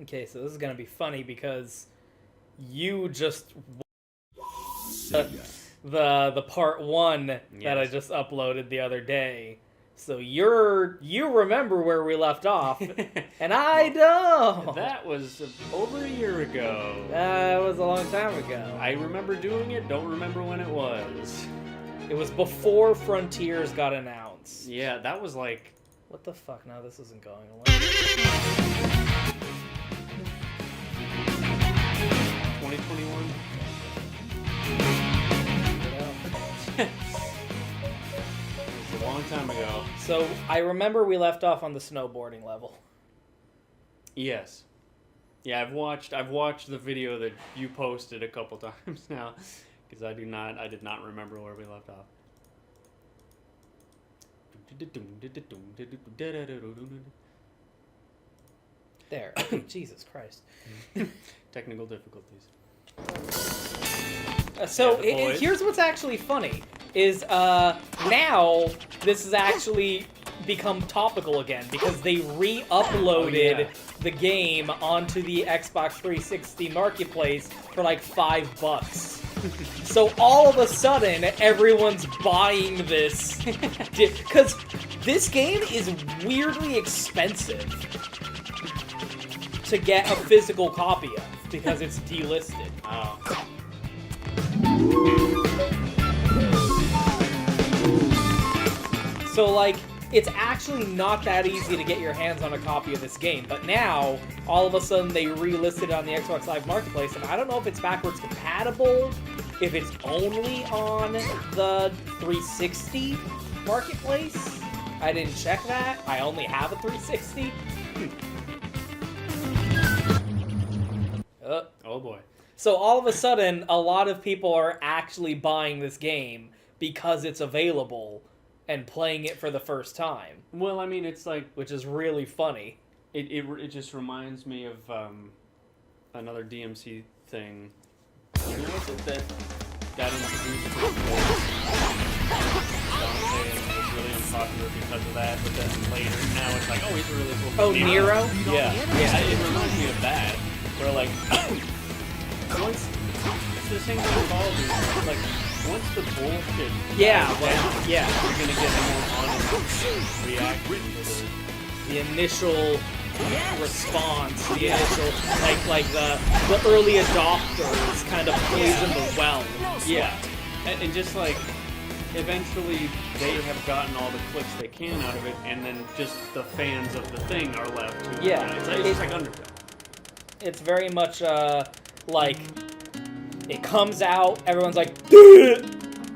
Okay, so this is gonna be funny because you just the part 1 that I just uploaded the other day. So you remember where we left off, and I don't. That was over a year ago. That was a long time ago. I remember doing it, don't remember when it was. It was before Frontiers got announced. Yeah, that was like... What the fuck? No, this isn't going away. 2021? It was a long time ago. So, I remember we left off on the snowboarding level. Yes. Yeah, I've watched the video that you posted a couple times now, because I did not remember where we left off. There. Okay, Jesus Christ. Technical difficulties. Here's what's actually funny is now this has actually become topical again because they re-uploaded the game onto the Xbox 360 marketplace for like $5. So all of a sudden everyone's buying this because this game is weirdly expensive to get a physical copy of because it's delisted. Oh. So, like, it's actually not that easy to get your hands on a copy of this game, but now, all of a sudden, they relisted it on the Xbox Live Marketplace, and I don't know if it's backwards compatible, if it's only on the 360 Marketplace. I didn't check that. I only have a 360. Oh boy. So all of a sudden, a lot of people are actually buying this game because it's available and playing it for the first time. Well, I mean, it's like... Which is really funny. It just reminds me of another DMC thing. You know what's it that got introduced to Dante and was really unpopular because of that, but then later, now it's like, oh, he's a really cool... Oh, Nero? Yeah. It reminds me of that. Where, like... Once, it's the same thing with all of these. Like, once the bullshit Yeah, you're gonna get a more honest reaction to the initial response, the initial like the early adopters kind of poison the well. Yeah, and just like eventually they have gotten all the clicks they can out of it, and then just the fans of the thing are left. It's like Undertale. It's very much like it comes out, everyone's like, dude!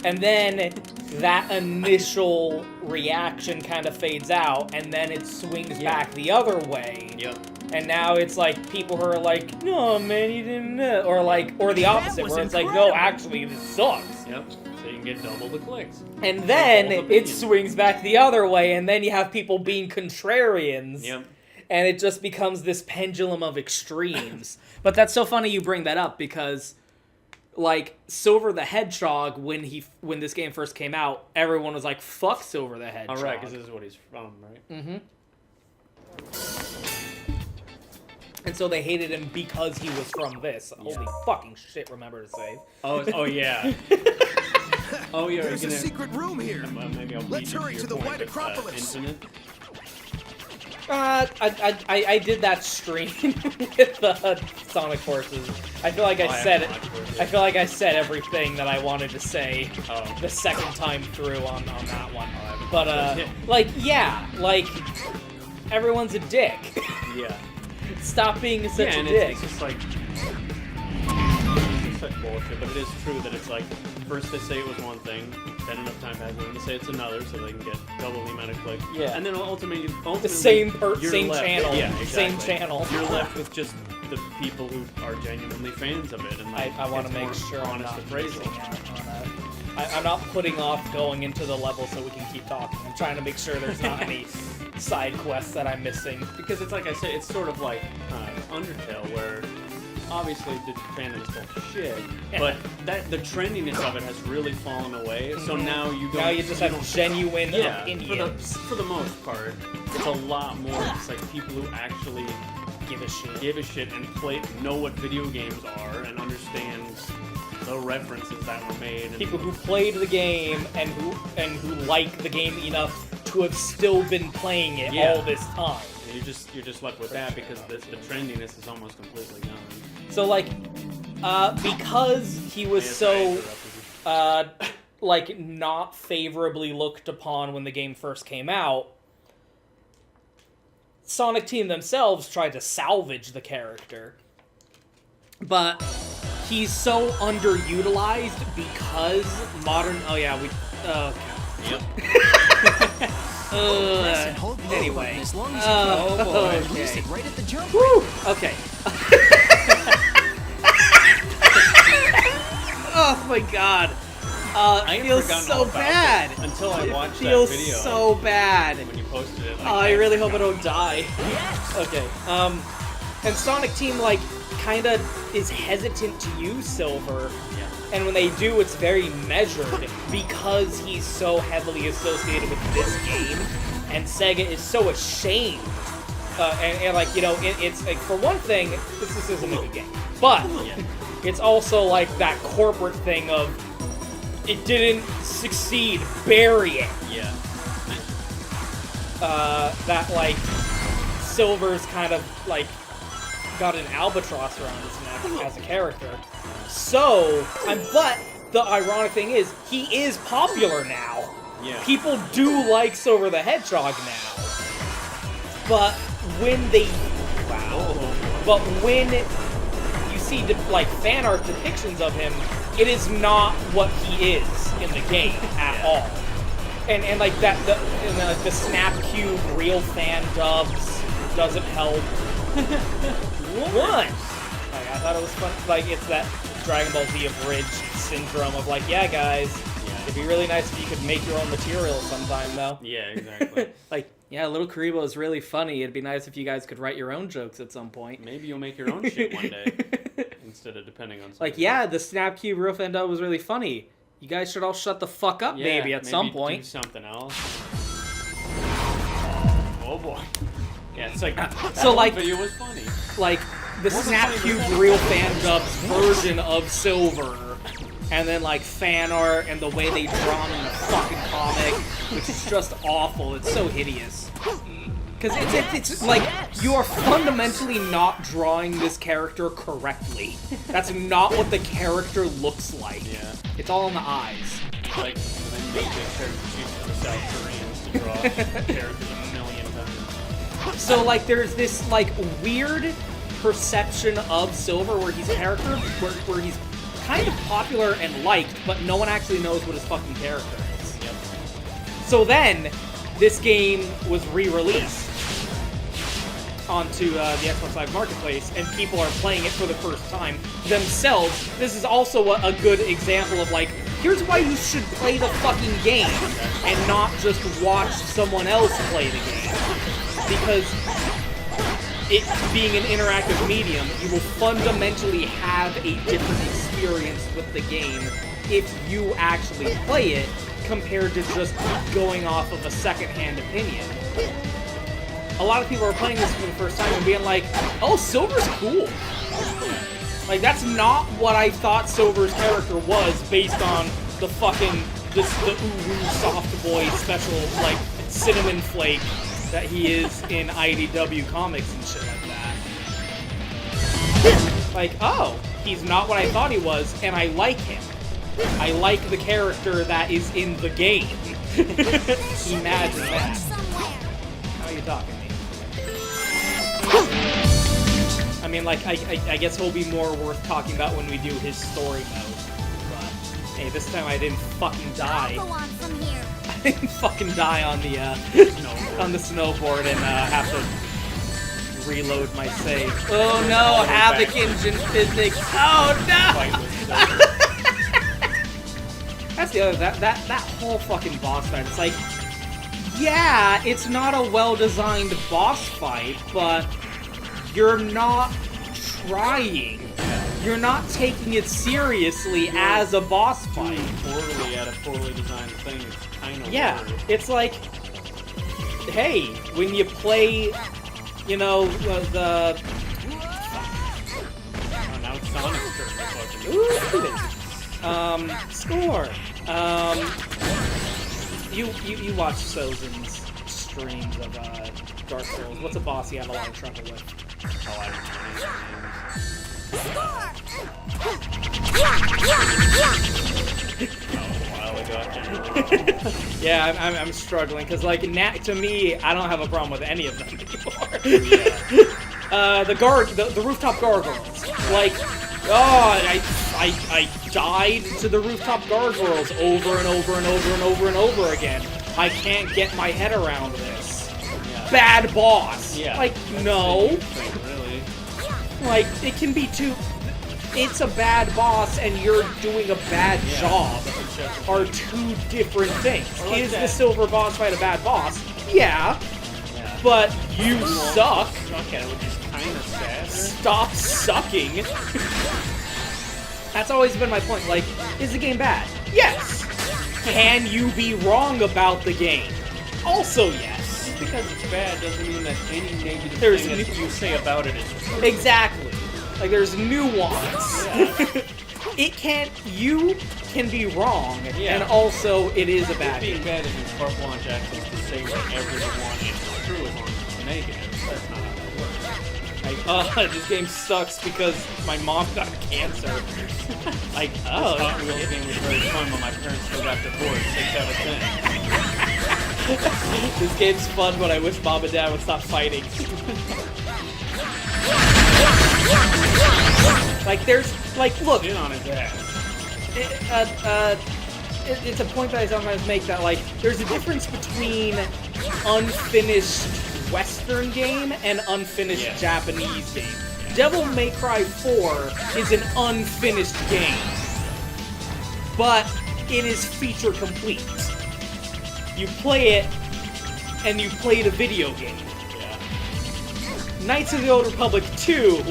And then that initial reaction kind of fades out, and then it swings back the other way. Yep. And now it's like people who are like, no man, you didn't know. Or the opposite, where it's like, no, actually this sucks. Yep. So you can get double the clicks. And then it swings back the other way, and then you have people being contrarians. Yep. And it just becomes this pendulum of extremes. But that's so funny you bring that up because, like, Silver the Hedgehog, when this game first came out, everyone was like, fuck Silver the Hedgehog. All right, because this is what he's from, right? Mm-hmm. And so they hated him because he was from this. Yeah. Holy fucking shit, remember to save. Oh yeah. Oh, yeah. There's a secret room here. Maybe I'll Let's hurry to the White Acropolis. Infinite. I did that stream with the Sonic Forces. I feel like I feel like I said everything that I wanted to say the second time through on that one. But everyone's a dick. Yeah. Stop being such a dick. It's just like such bullshit. But it is true that it's like first they say it was one thing, then enough time passes, and they say it's another, so they can get double the amount of clicks. Yeah. And then ultimately the same left, channel. Yeah, exactly. Same channel. You're left with just the people who are genuinely fans of it, and like, I want to make sure I'm not appraisal. I'm not putting off going into the level so we can keep talking. I'm trying to make sure there's not any side quests that I'm missing. Because it's like I say, it's sort of like Undertale, where obviously the fandom is full of shit, but the trendiness of it has really fallen away. So now you just have genuine opinions. For the most part, it's a lot more. It's like people who actually give a shit. Give a shit and know what video games are and understand the references that were made. And people who played the game and who like the game enough to have still been playing it all this time. And you're just left with that because the trendiness is almost completely gone. So like, because he was so like not favorably looked upon when the game first came out, Sonic Team themselves tried to salvage the character, but he's so underutilized because modern. Oh yeah, we. Yep. Anyway. As long as Okay. release it right at the jump. Woo! Okay. Oh my god. It feels so bad. Until I watched It feels that video. so bad. When you posted it. Like, I really hope I don't die. Okay. And Sonic Team, like, kinda is hesitant to use Silver. Yeah. And when they do, it's very measured because he's so heavily associated with this game. And Sega is so ashamed. And like, you know, it's like, for one thing, this isn't a good game. But it's also like that corporate thing of, it didn't succeed, bury it. Yeah. That, like, Silver's kind of, like, got an albatross around his neck as a character. So, but the ironic thing is, he is popular now. Yeah. People do like Silver the Hedgehog now. But when they... Wow. But when you see, like, fan art depictions of him, it is not what he is in the game at all. And like, that, the Snap Cube real fan dubs doesn't help. What? Like, I thought it was fun. Like, it's that Dragon Ball Z abridged syndrome of like, yeah, guys, it'd be really nice if you could make your own material sometime, though. Yeah, exactly. Like, yeah, Little Karibo is really funny. It'd be nice if you guys could write your own jokes at some point. Maybe you'll make your own shit one day instead of depending on something. Like, yeah, the Snap Cube real fan dub was really funny. You guys should all shut the fuck up, maybe, at some point. Do something else. Oh boy. Yeah, it's like So, like, video was funny. Like, the Wasn't Snap funny, Cube but that- real fan dub's version of Silver, and then, like, fan art and the way they draw him in the fucking comic, which is just awful. It's so hideous. Because it's like, you are fundamentally not drawing this character correctly. That's not what the character looks like. Yeah. It's all in the eyes. Like, they made the character sheets for the South Koreans to draw characters a million times. So, like, there's this, like, weird perception of Silver where he's a character, where he's kind of popular and liked, but no one actually knows what his fucking character is. Yep. So then, this game was re-released onto the Xbox Live Marketplace, and people are playing it for the first time themselves. This is also a good example of, like, here's why you should play the fucking game and not just watch someone else play the game. Because it being an interactive medium, you will fundamentally have a different experience with the game if you actually play it compared to just going off of a secondhand opinion. A lot of people are playing this for the first time and being like, oh, Silver's cool. Like, that's not what I thought Silver's character was based on the fucking, the Uru Soft Boy special, like, cinnamon flake that he is in IDW comics and shit like that. Like, oh, he's not what I thought he was, and I like him. I like the character that is in the game. Imagine that. How are you talking to me? I mean, like, I guess he'll be more worth talking about when we do his story mode. But, hey, this time I didn't fucking die. I'll go on from here. I didn't fucking die on the, on the snowboard and, have to reload my save. Oh no, Havoc Engine Physics! Oh no! That's the other, that whole fucking boss fight, it's like, yeah, it's not a well-designed boss fight, but you're not trying. You're not taking it seriously as a boss fight. Poorly at a poorly designed thing, it's kind of Yeah, weird. it's like, hey, when you play you know, the... Oh, now it's Sonic's turn to fucking... Ooh, score. You watch Sozin's streams of Dark Souls. What's a boss you have a lot of trouble with? Oh, I don't know. Yeah, I'm struggling because like to me, I don't have a problem with any of them anymore. The rooftop gargoyles, like, oh, I died to the rooftop gargoyles over and over and over and over and over again. I can't get my head around this. Yeah. Bad boss. Yeah. Like, no. Really. Like, it can be too... It's a bad boss and you're doing a bad job are two different things. Like Is that. the silver boss fight a bad boss? Yeah. But you suck. Suck at it, which is kind of sad. Stop sucking. That's always been my point. Like, is the game bad? Yes. Can you be wrong about the game? Also yes. Just because it's bad doesn't mean that any negative There's thing that you say about it is true. Exactly. Like, there's nuance. Yeah. You can be wrong, Yeah. and also it is a bad Being game. bad is in carte blanche access to say whatever you want and it's true as long as it's negative. That's not how that works. Like, this game sucks because my mom got cancer. Like, oh. This Hot Wheels game was very fun, but my parents still got divorced. 6 out of 10. This game's fun, but I wish mom and dad would stop fighting. Like, there's, like, look. Get on his ass. It's a point that I sometimes make that, like, there's a difference between unfinished Western game and unfinished Japanese game. Devil May Cry 4 is an unfinished game, but it is feature complete. You play it, and you played a video game. Knights of the Old Republic 2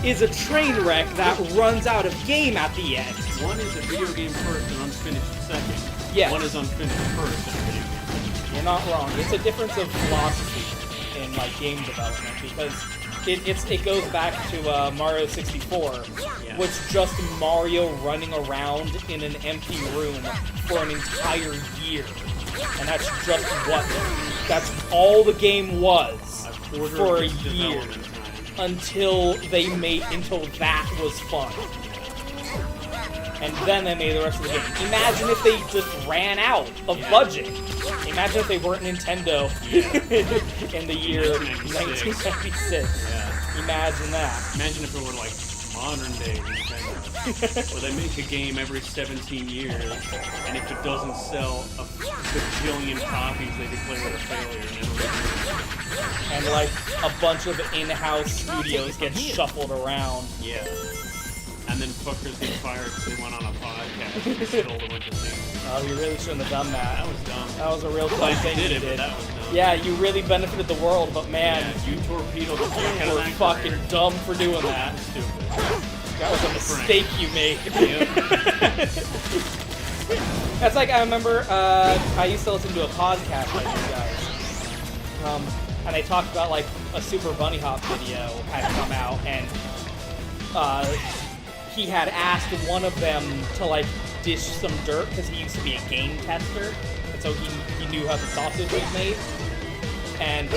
is a train wreck that runs out of game at the end. One is a video game first and unfinished second. Yes. One is unfinished first and a video game second. You're not wrong. It's a difference of philosophy in like game development because it goes back to Mario 64, which just Mario running around in an empty room for an entire year, and that's all the game was for a year until that was fun. And then they made the rest of the game. Imagine if they just ran out of budget. Imagine if they weren't Nintendo in the year 1996. Yeah. Imagine that. Imagine if it were like modern day Nintendo, where they make a game every 17 years, and if it doesn't sell a bajillion copies, they declare it a failure. And like a bunch of in-house studios get shuffled around. Yeah. And then fuckers get fired because they went on a podcast and stole a bunch of things. Oh, you really shouldn't have done that. That was dumb. That was a real dumb I thing did you it, but did. that was dumb. Yeah, you really benefited the world, but man, You torpedoed the fuck out you of were that fucking career. dumb for doing that. Stupid. That was a mistake you made. Yep. That's like, I remember, I used to listen to a podcast by you guys. And they talked about like a Super Bunny Hop video had come out, and he had asked one of them to like dish some dirt because he used to be a game tester, and so he knew how the sausage was made. And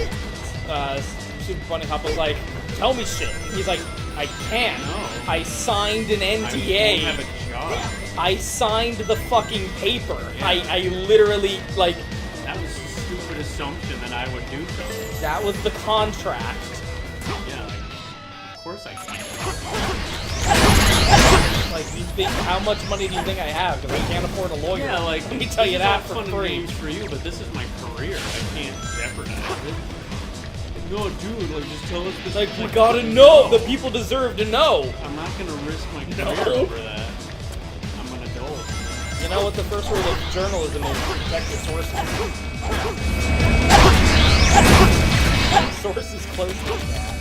Super Bunny Hop was like, "Tell me shit." And he's like, "I can't. No. I signed an I NDA. don't have a job. I signed the fucking paper. Yeah. I literally like." That was a stupid assumption that I would do so. That was the contract. Yeah, like, of course I can. Like, you think, how much money do you think I have? Because I can't afford a lawyer. Yeah, like, let me tell you this is that all for fun and free. games for you, but this is my career. I can't jeopardize it. No, dude, like, just tell us this. Like, we gotta know. The people deserve to know. I'm not gonna risk my career No. over that. I'm an adult. You know what the first rule of journalism is? Protect your sources. Sources close to that.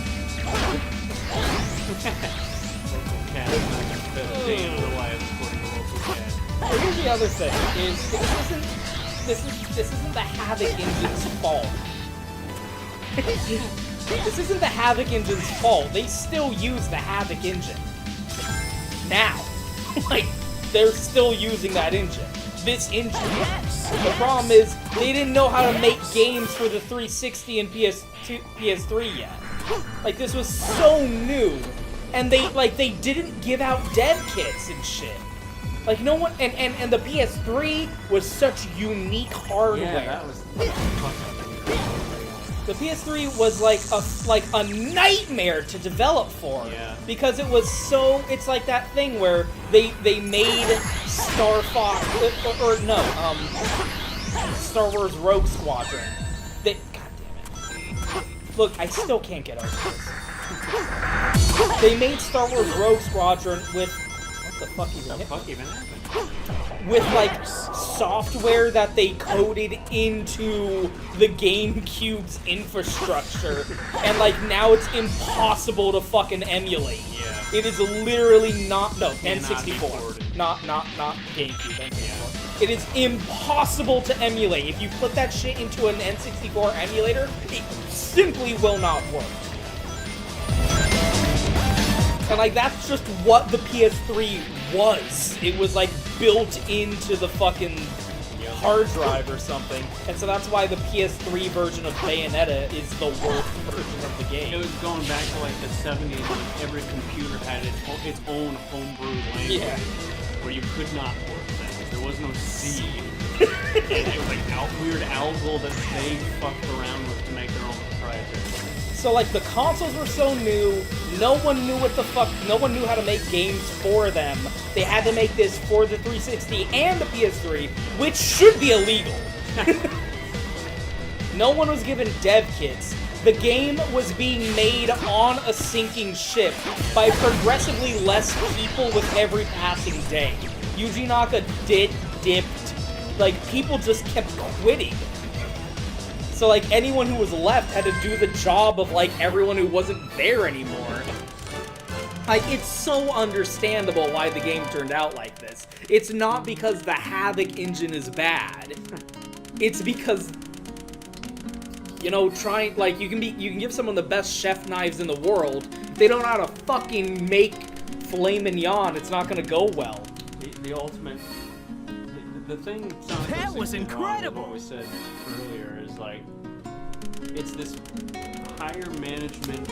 Local cat is not gonna fit a day in the life according to local cat. Well, here's the other thing: is this isn't the Havoc engine's fault. This isn't the Havoc engine's fault. They still use the Havoc engine. Now. Like, they're still using that engine. This engine. The problem is, they didn't know how to make games for the 360 and PS3 yet. Like, this was so new. And they didn't give out dev kits and shit. Like, no one, and the PS3 was such unique hardware. Yeah, that was the PS3 was like a nightmare to develop for. Yeah. Because it was so, it's like that thing where they made Star Fox, Star Wars Rogue Squadron. God damn it. Look, I still can't get over this. They made Star Wars Rogue Squadron with, what the fuck even happened? With like software that they coded into the GameCube's infrastructure, and like now it's impossible to fucking emulate. Yeah. It is literally N64, not GameCube. N64. It is impossible to emulate. If you put that shit into an N64 emulator, it simply will not work. And like that's just what the PS3 was. It was like built into the fucking hard drive or something. And so that's why the PS3 version of Bayonetta is the worst version of the game. It was going back to like the 70s when every computer had its own homebrew language where you could not port things. There was no C. And it was like weird algol that they fucked around with to make their own proprietary. So like the consoles were so new, no one knew how to make games for them. They had to make this for the 360 and the PS3, which should be illegal. No one was given dev kits. The game was being made on a sinking ship by progressively less people with every passing day. Yuji Naka dipped. Like, people just kept quitting. So, like, anyone who was left had to do the job of, like, everyone who wasn't there anymore. Like, it's so understandable why the game turned out like this. It's not because the Havoc engine is bad. It's because, you know, you can give someone the best chef knives in the world. If they don't know how to fucking make filet mignon, it's not gonna go well. The ultimate... The thing that was incredible. What we said earlier is like it's this higher management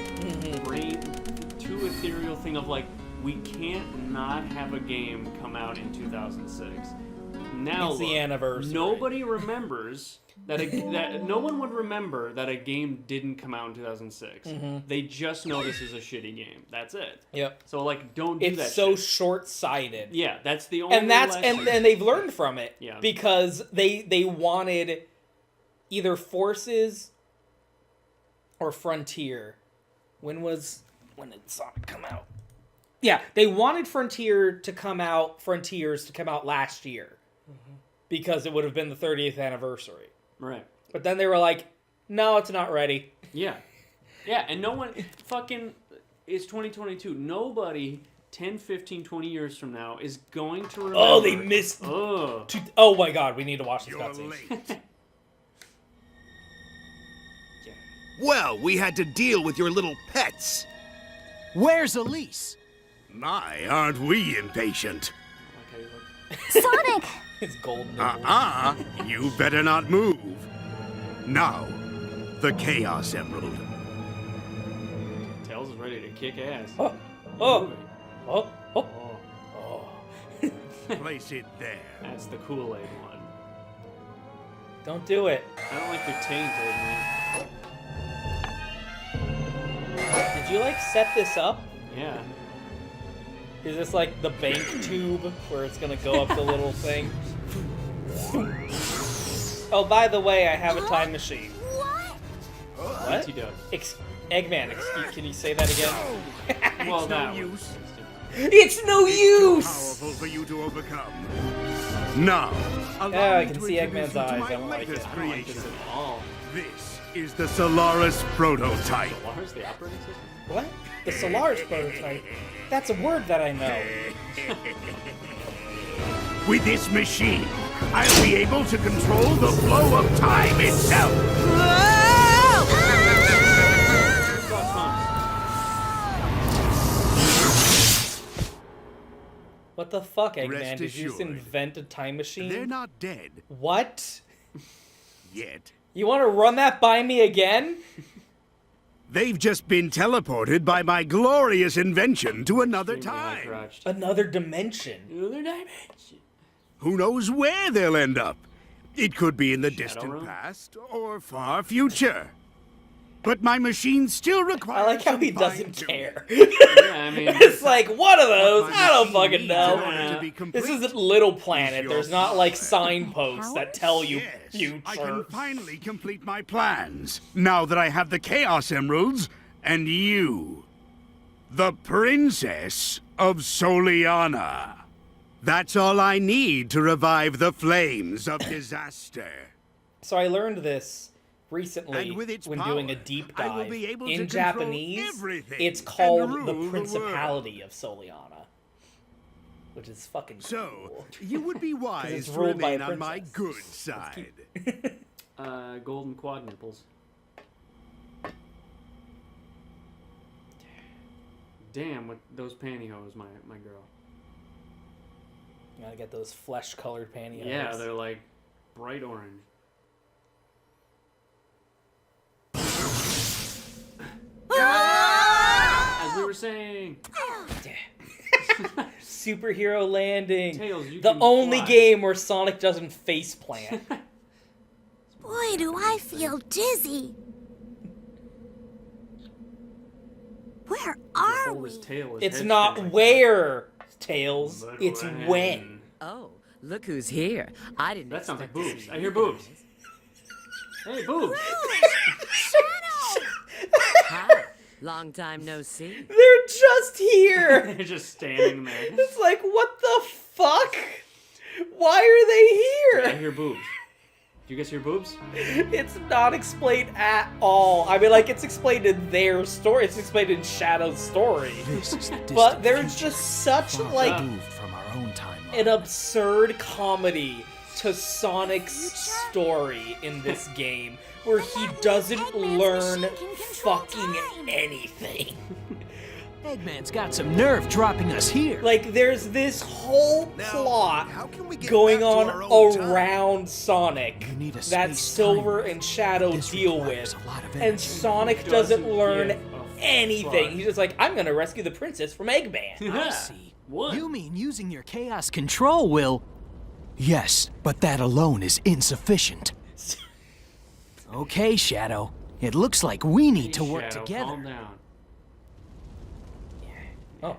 brain too ethereal thing of like we can't not have a game come out in 2006. Now it's the anniversary. Nobody remembers that no one would remember that a game didn't come out in 2006. They just know this is a shitty game. That's it. Yep. So like, don't do that. It's so shit. short-sighted. Yeah, that's the only. And they've learned from it. Yeah. Because they wanted either Forces or Frontier. When did Sonic come out? Yeah, they wanted Frontiers to come out last year. Because it would have been the 30th anniversary. Right. But then they were like, no, it's not ready. Yeah. Yeah, and no one fucking... It's 2022. Nobody 10, 15, 20 years from now is going to remember... Oh, they missed... Oh. Oh my god, we need to watch this You're cutscene. late. Well, we had to deal with your little pets. Where's Elise? My, aren't we impatient? Sonic! It's golden. You better not move. Now, the Chaos Emerald. Tails is ready to kick ass. Oh. Place it there. That's the Kool-Aid one. Don't do it. I don't like the tainted, man. Did you, like, set this up? Yeah. Is this like the bank tube where it's gonna go up the little thing? Oh, by the way, I have a time machine. What? Eggman, can you say that again? Well, It's no use. It's no use! Powerful for you to overcome. Now, Yeah, I can see Eggman's eyes. I don't like it. latest I don't like creation. this at all. This is the Solaris prototype. Solaris, the operating system? What? The Solaris prototype? That's a word that I know. With this machine, I'll be able to control the flow of time itself. What the fuck, Eggman? Rest Did you just assured, invent a time machine? They're not dead What? yet. You want to run that by me again? They've just been teleported by my glorious invention to another time. Another dimension. Another dimension. Who knows where they'll end up? It could be in the distant Realm? past or far future. But my machine still requires. I like how he some doesn't fine-tuning. care. Yeah, I mean, It's like, one of those? My I don't machine fucking needs know. in order to be This complete. isn't Little Planet. your There's not like power. signposts that tell you Yes, future. I can finally complete my plans now that I have the Chaos Emeralds and you, the Princess of Soliana. That's all I need to revive the flames of disaster. So I learned this recently And with its when power, doing a deep I will dive. be able to In control Japanese, everything it's and called rule the the Principality of Soliana, which is fucking So, cool. you would be wise it's to ruled by a remain on my princess. good side. golden quad nipples. Damn, with those pantyhose, my girl. You gotta get those flesh-colored pantyhose. Yeah, they're like bright orange. As we were saying, Superhero landing. Tails, you the can only fly. game where Sonic doesn't face plant. Boy, do I feel dizzy. Where are hold we? his tail. His It's head not spins like where, Tails. that. It's when. Oh, look who's here. I didn't That sounds like expect to boobs. see I you hear boobs. guys. Hey, boobs. Shadow! Hi. Long time no see. They're just here. They're just standing there. It's like, what the fuck? Why are they I here? hear boobs. Do you guys hear boobs? It's not explained at all. I mean, like, it's explained in their story. It's explained in Shadow's story. This is the distant But there's future, just such, far like, removed from our own timeline. an absurd comedy to Sonic's story in this game, where he doesn't Eggman's learn machine can control fucking time. anything. Eggman's got some nerve dropping us here. Like, there's this whole Now, plot how can we get going back to on our own time? around Sonic You need a that space-time Silver rift. and Shadow This deal requires with, a lot of and energy. Sonic Doesn't doesn't learn give a anything. fuck. He's just like, I'm gonna rescue the princess from Eggman. I see. What? You mean using your chaos control will... Yes, but that alone is insufficient. Okay, Shadow. It looks like we need to work Shadow, together. Calm down. Oh,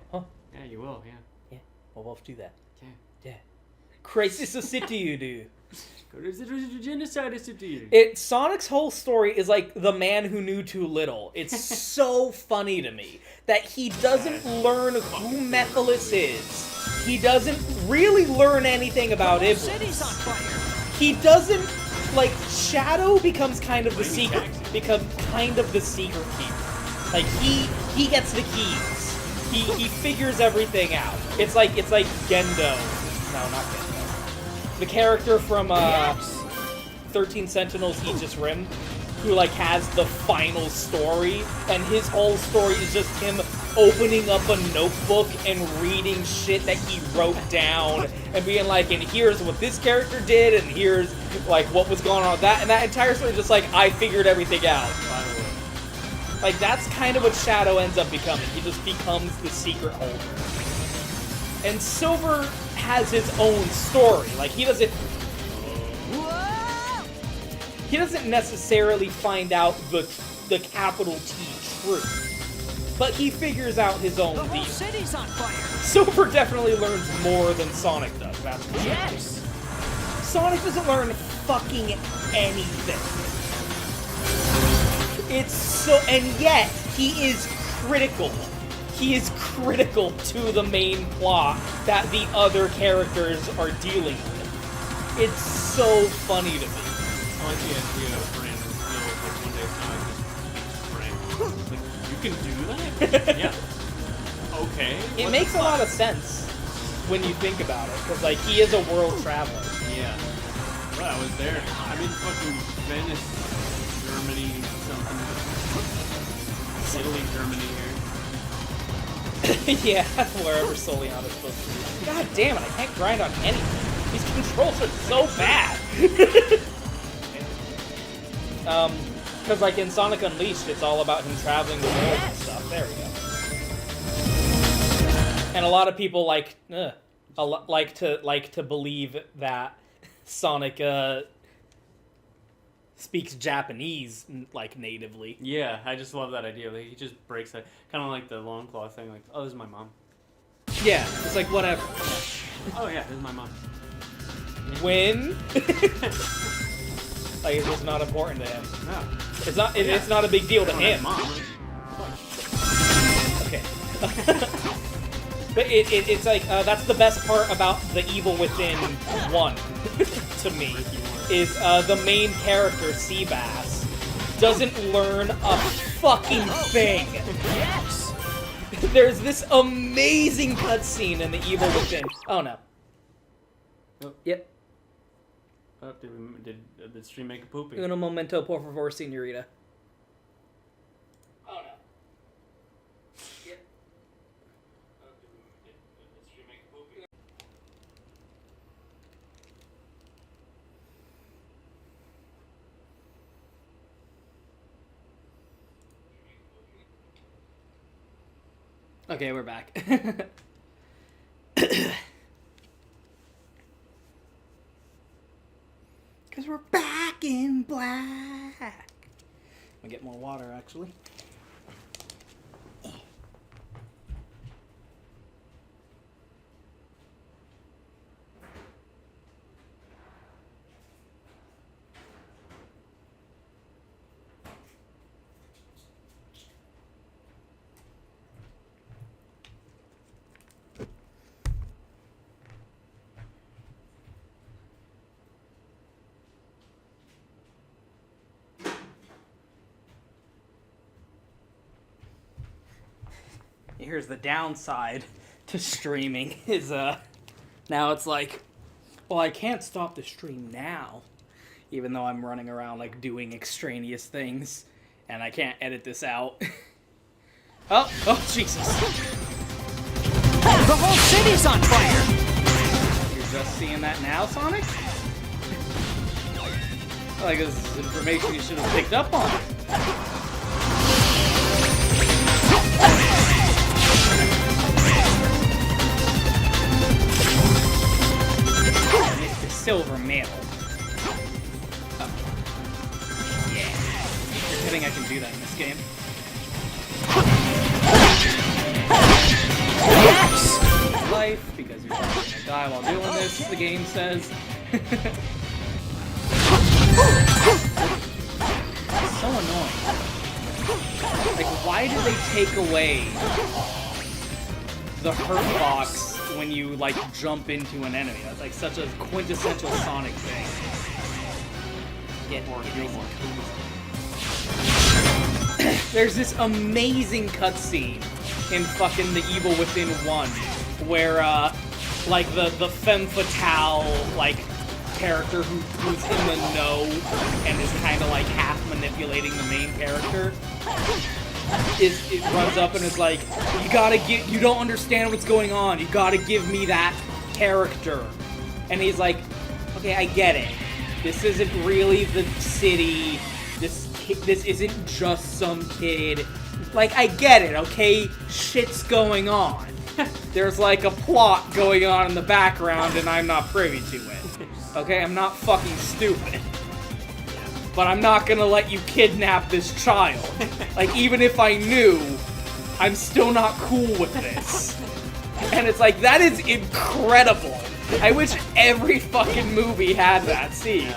Yeah, you will. Yeah. yeah, we'll both do that. Yeah. Yeah. Crisis of City, you do. Genocide is to Sonic's whole story is like the man who knew too little. It's so funny to me that he doesn't learn who Mephiles is. He doesn't really learn anything about Iblis. City's on fire. He doesn't, like, Shadow becomes kind of the secret, secret keeper. Like, he gets the keys. He figures everything out. It's like Gendo. No, not Gendo. The character from 13 Sentinels Aegis Rim, who like has the final story, and his whole story is just him opening up a notebook and reading shit that he wrote down and being like, and here's what this character did, and here's like what was going on with that, and that entire story is just like, I figured everything out. Like, that's kind of what Shadow ends up becoming. He just becomes the secret holder. And Silver has his own story. Like, he doesn't necessarily find out the capital T truth, but he figures out his own The whole deal. city's on fire. Silver definitely learns more than Sonic does. That's for sure. Yes. Sonic doesn't learn fucking anything. It's so, and yet he is critical. He is critical to the main plot that the other characters are dealing with. It's so funny to me. I like the idea of random skills, like one day Sonic just brand. Like, you can do that? Yeah. Okay. It what makes the a lot fuck? of sense when you think about it, because like he is a world traveler. Yeah. Bro, I was there. I'm in fucking Venice, Germany, something. Italy, Germany here. Yeah, wherever Soliana's supposed to be. God damn it, I can't grind on anything. These controls are so bad. Because like in Sonic Unleashed, it's all about him traveling the world and stuff. There we go. And a lot of people like to believe that Sonic speaks Japanese like natively. Yeah, I just love that idea. Like, he just breaks that, kind of like the long claw thing. Like, oh, this is my mom. Yeah, it's like whatever. Oh yeah, this is my mom. When? Like it's just not important to him. No. It's not. It's not a big deal to him. Mom. Okay. But it's like that's the best part about the Evil Within 1 to me is the main character Seabass doesn't learn a fucking thing. Yes! There's this amazing cutscene in the Evil Within. Oh no. Oh. Yep. Oh, did the stream make a poopy? Uno momento, por favor, señorita. Oh no. Yep. Did the stream make a poopy? Okay, we're back. Because we're back in black. I'm gonna get more water, actually. Here's the downside to streaming is now it's like, well, I can't stop the stream now, even though I'm running around like doing extraneous things, and I can't edit this out. Oh Jesus! The whole city's on fire! You're just seeing that now, Sonic? Like this is information you should have picked up on. Silver medal. Oh. Yeah. You're kidding I can do that in this game. Yes! Life, because you're probably gonna die while doing this, the game says. It's so annoying. Like, why do they take away the hurt box when you like jump into an enemy? That's like such a quintessential Sonic thing. Get more There's this amazing cutscene in fucking The Evil Within 1 where like the femme fatale like character who's in the know and is kind of like half manipulating the main character it runs up and is like, you don't understand what's going on, you gotta give me that character. And he's like, okay, I get it. This isn't really the city, this isn't just some kid. Like, I get it, okay? Shit's going on. There's like a plot going on in the background and I'm not privy to it. Okay, I'm not fucking stupid. But I'm not gonna let you kidnap this child. Like, even if I knew, I'm still not cool with this. And it's like, that is incredible. I wish every fucking movie had that scene.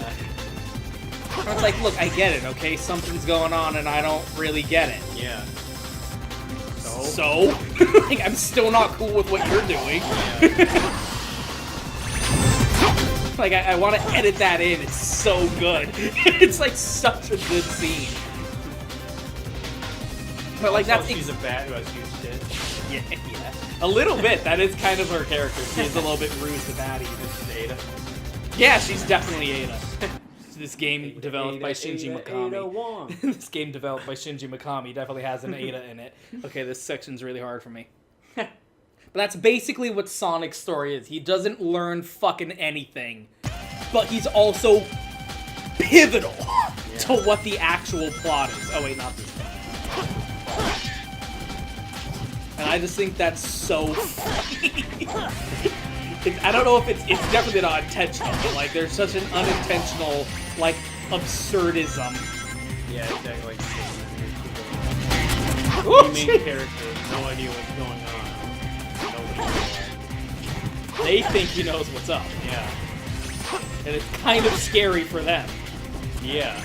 It's like, look, I get it, okay? Something's going on and I don't really get it. Yeah. So? Like, I'm still not cool with what you're doing. Like, I want to edit that in. It's so good. It's like such a good scene. But like Also, that's she's a bat who has huge tits. yeah. A little bit. That is kind of her character. She's a little bit rude to Batty. This is Ada. Yeah, she's definitely Ada. This game developed by Shinji Ada Mikami. Wong. This game developed by Shinji Mikami definitely has an Ada in it. Okay, this section's really hard for me. But that's basically what Sonic's story is. He doesn't learn fucking anything. But he's also pivotal to what the actual plot is. Oh wait, not this one. And I just think that's so funny. I don't know if it's definitely not intentional, but like there's such an unintentional like absurdism. Yeah, exactly. Ooh, The main character has no idea what's going on. Nobody knows. They think he knows what's up, Yeah. and it's kind of scary for them. Yeah.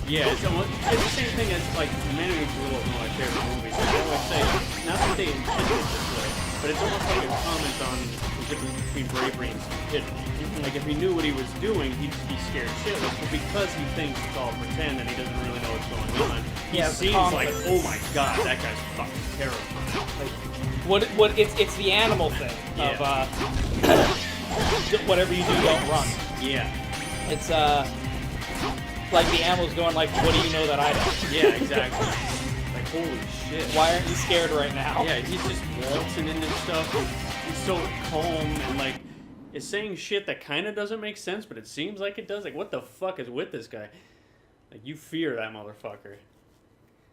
Yeah, it's the same thing as, like, Man of Blue, one of my favorite movies. I always say, not that they intended it this way, but it's almost like a comment on the difference between bravery and stupidity. Like, if he knew what he was doing, he'd be scared shitless, but because he thinks it's all pretend and he doesn't really know what's going on, he Yeah, it's seems like, confidence. oh my god, that guy's fucking terrifying. Like, it's the animal thing of whatever you do, don't run. Yeah. It's like the animal's going like, what do you know that I don't? Yeah, exactly. Like, holy shit. Why aren't you scared right now? Yeah, he's just waltzing into stuff. He's so calm and like is saying shit that kind of doesn't make sense, but it seems like it does. Like, what the fuck is with this guy? Like, you fear that motherfucker,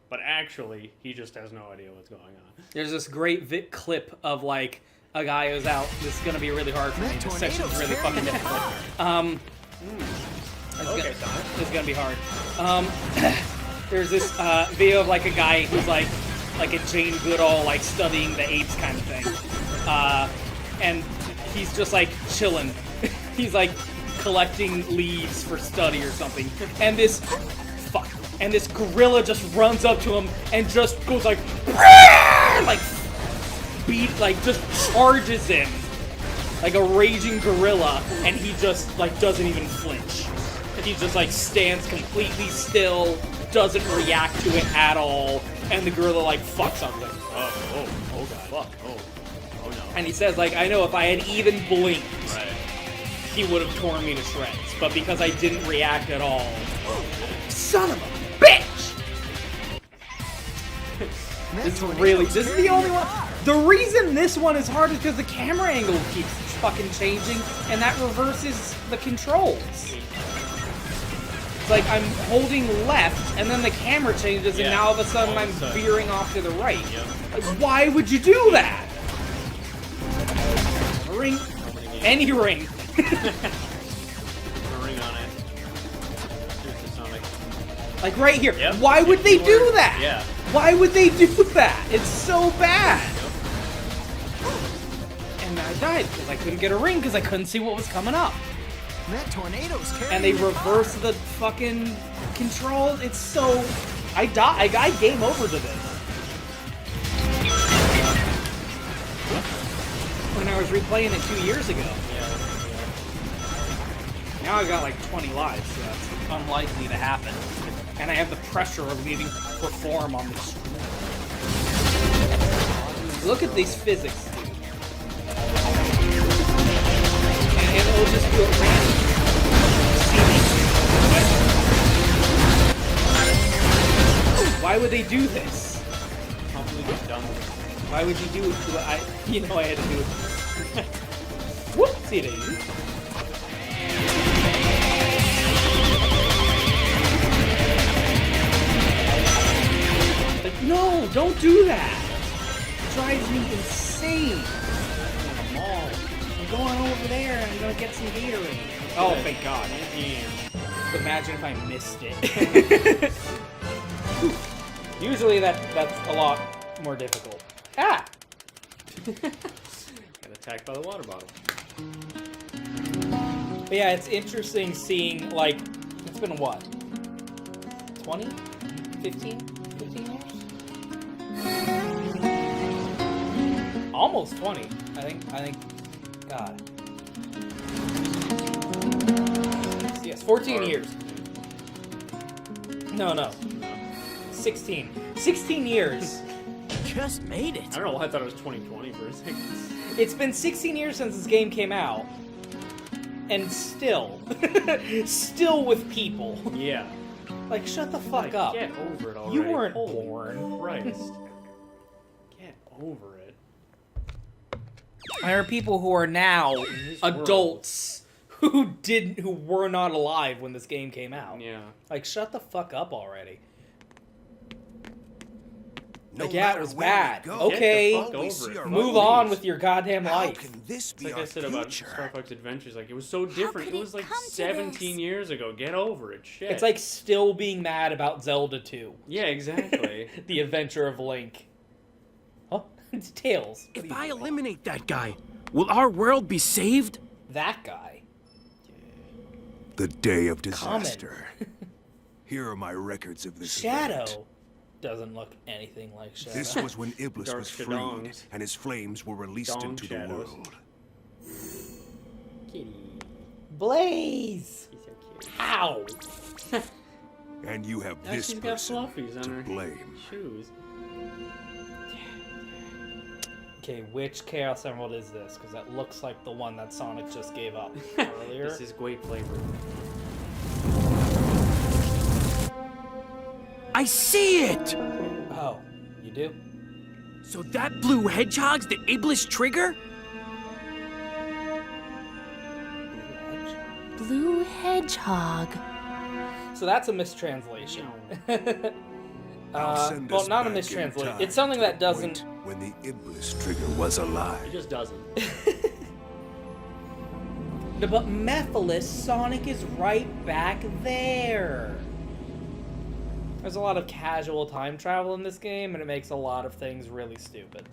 but actually, he just has no idea what's going on. There's this great clip of like a guy who's out. This is gonna be really hard for me. This section's really fucking difficult. It's gonna be hard. There's this video of like a guy who's like a Jane Goodall, like studying the apes kind of thing, and he's just like chilling. He's like collecting leaves for study or something, and this gorilla just runs up to him and just goes like just charges him like a raging gorilla, and he just like doesn't even flinch. He just like stands completely still, doesn't react to it at all, and the gorilla like fucks up with him. Oh god. Fuck. Oh no. And he says like, I know if I had even blinked, Right. he would have torn me to shreds, but because I didn't react at all, son of a bitch! This is the only one. The reason this one is hard is because the camera angle keeps fucking changing, and that reverses the controls. It's like I'm holding left, and then the camera changes, and Yeah. now all of a sudden All I'm of a sudden. veering off to the right. Yep. Like, why would you do that? Ring. Any ring. Put a ring on it. Here's the Sonic. Like right here. Yep. Why would they do that? Yeah. Why would they do that? It's so bad. And I died because I couldn't get a ring because I couldn't see what was coming up. That tornado's carrying And they me reverse the fucking control. It's so... I game over to this. When I was replaying it 2 years ago. Now I've got like 20 lives, so that's unlikely to happen. And I have the pressure of needing to perform on this. Look at these physics, dude. And it'll just do it randomly. Why would they do this? Probably just done with Why would you do it to it? I had to do it. Whoopsie daisy. Like, no, don't do that. It drives me insane. a mall. I'm going over there and I'm gonna get some Gatorade. Oh, thank God. Imagine if I missed it. Usually that's a lot more difficult. Ah! Got attacked by the water bottle. But yeah, it's interesting seeing, like, it's been what? 20? 15? 15 years? Almost 20. I think, God. Yes, 14 years. No. 16. 16 years. Just made it. I don't know why I thought it was 2020 for a second. It's been 16 years since this game came out. And still with people. Yeah. Like, shut the fuck Like, up. Get over it already. You weren't Holy born. Christ. Get over it. There are people who are now adults who were not alive when this game came out. Yeah. Like, shut the fuck up already. No Like, yeah, it matter was where we bad. go, Okay, Get the fuck always over see it. our move enemies. on with your goddamn How life. can this be Like our I said about future? Star Fox Adventures, like it was so different. could It it was like come to 17 this? years ago. Get over it. Shit. It's like still being mad about Zelda 2. yeah, exactly. The Adventure of Link. Huh? It's Tails. What If are you I doing? eliminate that guy, will our world be saved? That guy. The day of Common. disaster. Here are my records of this Shadow. event. Doesn't look anything like Shadow. This was when Iblis Dark was freed, Shadongs. and his flames were released Dong into shadows. the world. Kitty. Blaze! He's so cute. Ow! And you have Now this she's got person fluffies on to her blame. shoes. Okay, which Chaos Emerald is this? Because that looks like the one that Sonic just gave up earlier. This is great flavor. I see it! Oh, you do? So that blue hedgehog's the Iblis trigger? Blue hedgehog. So that's a mistranslation. I'll send well, us not a back in mistranslation. time It's something to that the doesn't. point when the Iblis trigger was alive. It just doesn't. No, but Mephiles, Sonic is right back there. There's a lot of casual time travel in this game, and it makes a lot of things really stupid.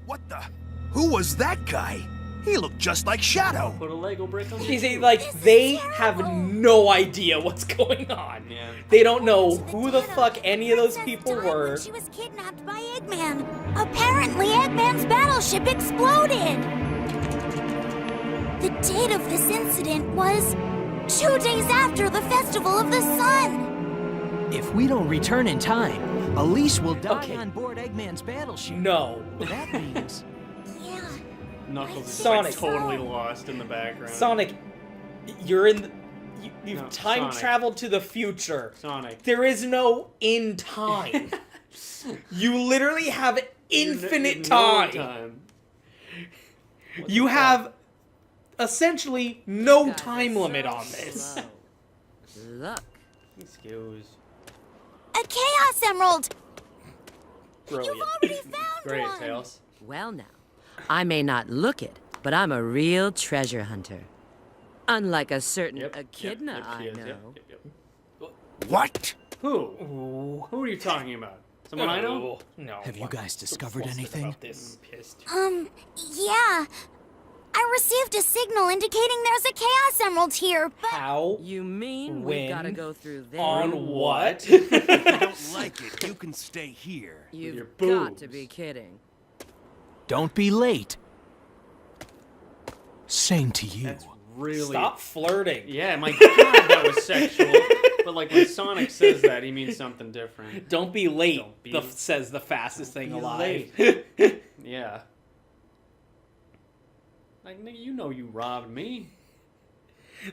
What the? Who was that guy? He looked just like Shadow. Put a Lego brick on You see, it. like, This is they have terrible. no idea what's going on. Yeah. They don't know To who the data, fuck any of those Princess people died were. when she was kidnapped by Eggman. Apparently, Eggman's battleship exploded. The date of this incident was 2 days after the Festival of the Sun. If we don't return in time, Elise will die Okay. on board Eggman's battleship. No. That means Yeah. Knuckles is Sonic. like totally lost in the background. Sonic, you're in. You've No, time Sonic. traveled to the future. Sonic. There is no in time. You literally have infinite No time. You have essentially no Guys are time so limit on this. slow. Look. Excuse. A Chaos Emerald. Brilliant. You've already found Great, one. Tails. Well now, I may not look it, but I'm a real treasure hunter. Unlike a certain echidna I know. What? Who? Who are you talking about? Someone I know? No. Have you what? guys discovered What's this anything? about this? Pissed. Yeah. I received a signal indicating there's a Chaos Emerald here, but How? You mean When? we've got to go through there? On what? If you don't like it, you can stay here. You've your got to boobs. be kidding. don't be late. Same to you. That's really. Stop flirting. Yeah, my god, that was sexual. But like when Sonic says that, he means something different. Don't be late. Don't be- Says the fastest thing be alive. Yeah. Like, nigga, you know you robbed me.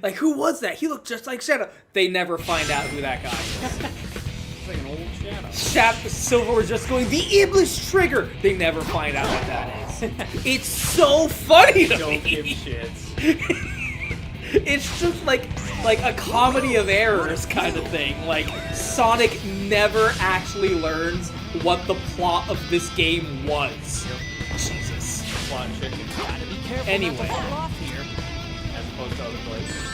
Like, who was that? He looked just like Shadow. They never find out who that guy is. It's like an old shadow. Silver was just going, the Iblis trigger! They never find out what that is. It's so funny to Don't give me. shits. It's just like a comedy of errors kind of thing. Like, Sonic never actually learns what the plot of this game was. Jesus. Plot chicken. Gotta be careful Anyway. not to fall off here. As opposed to other places.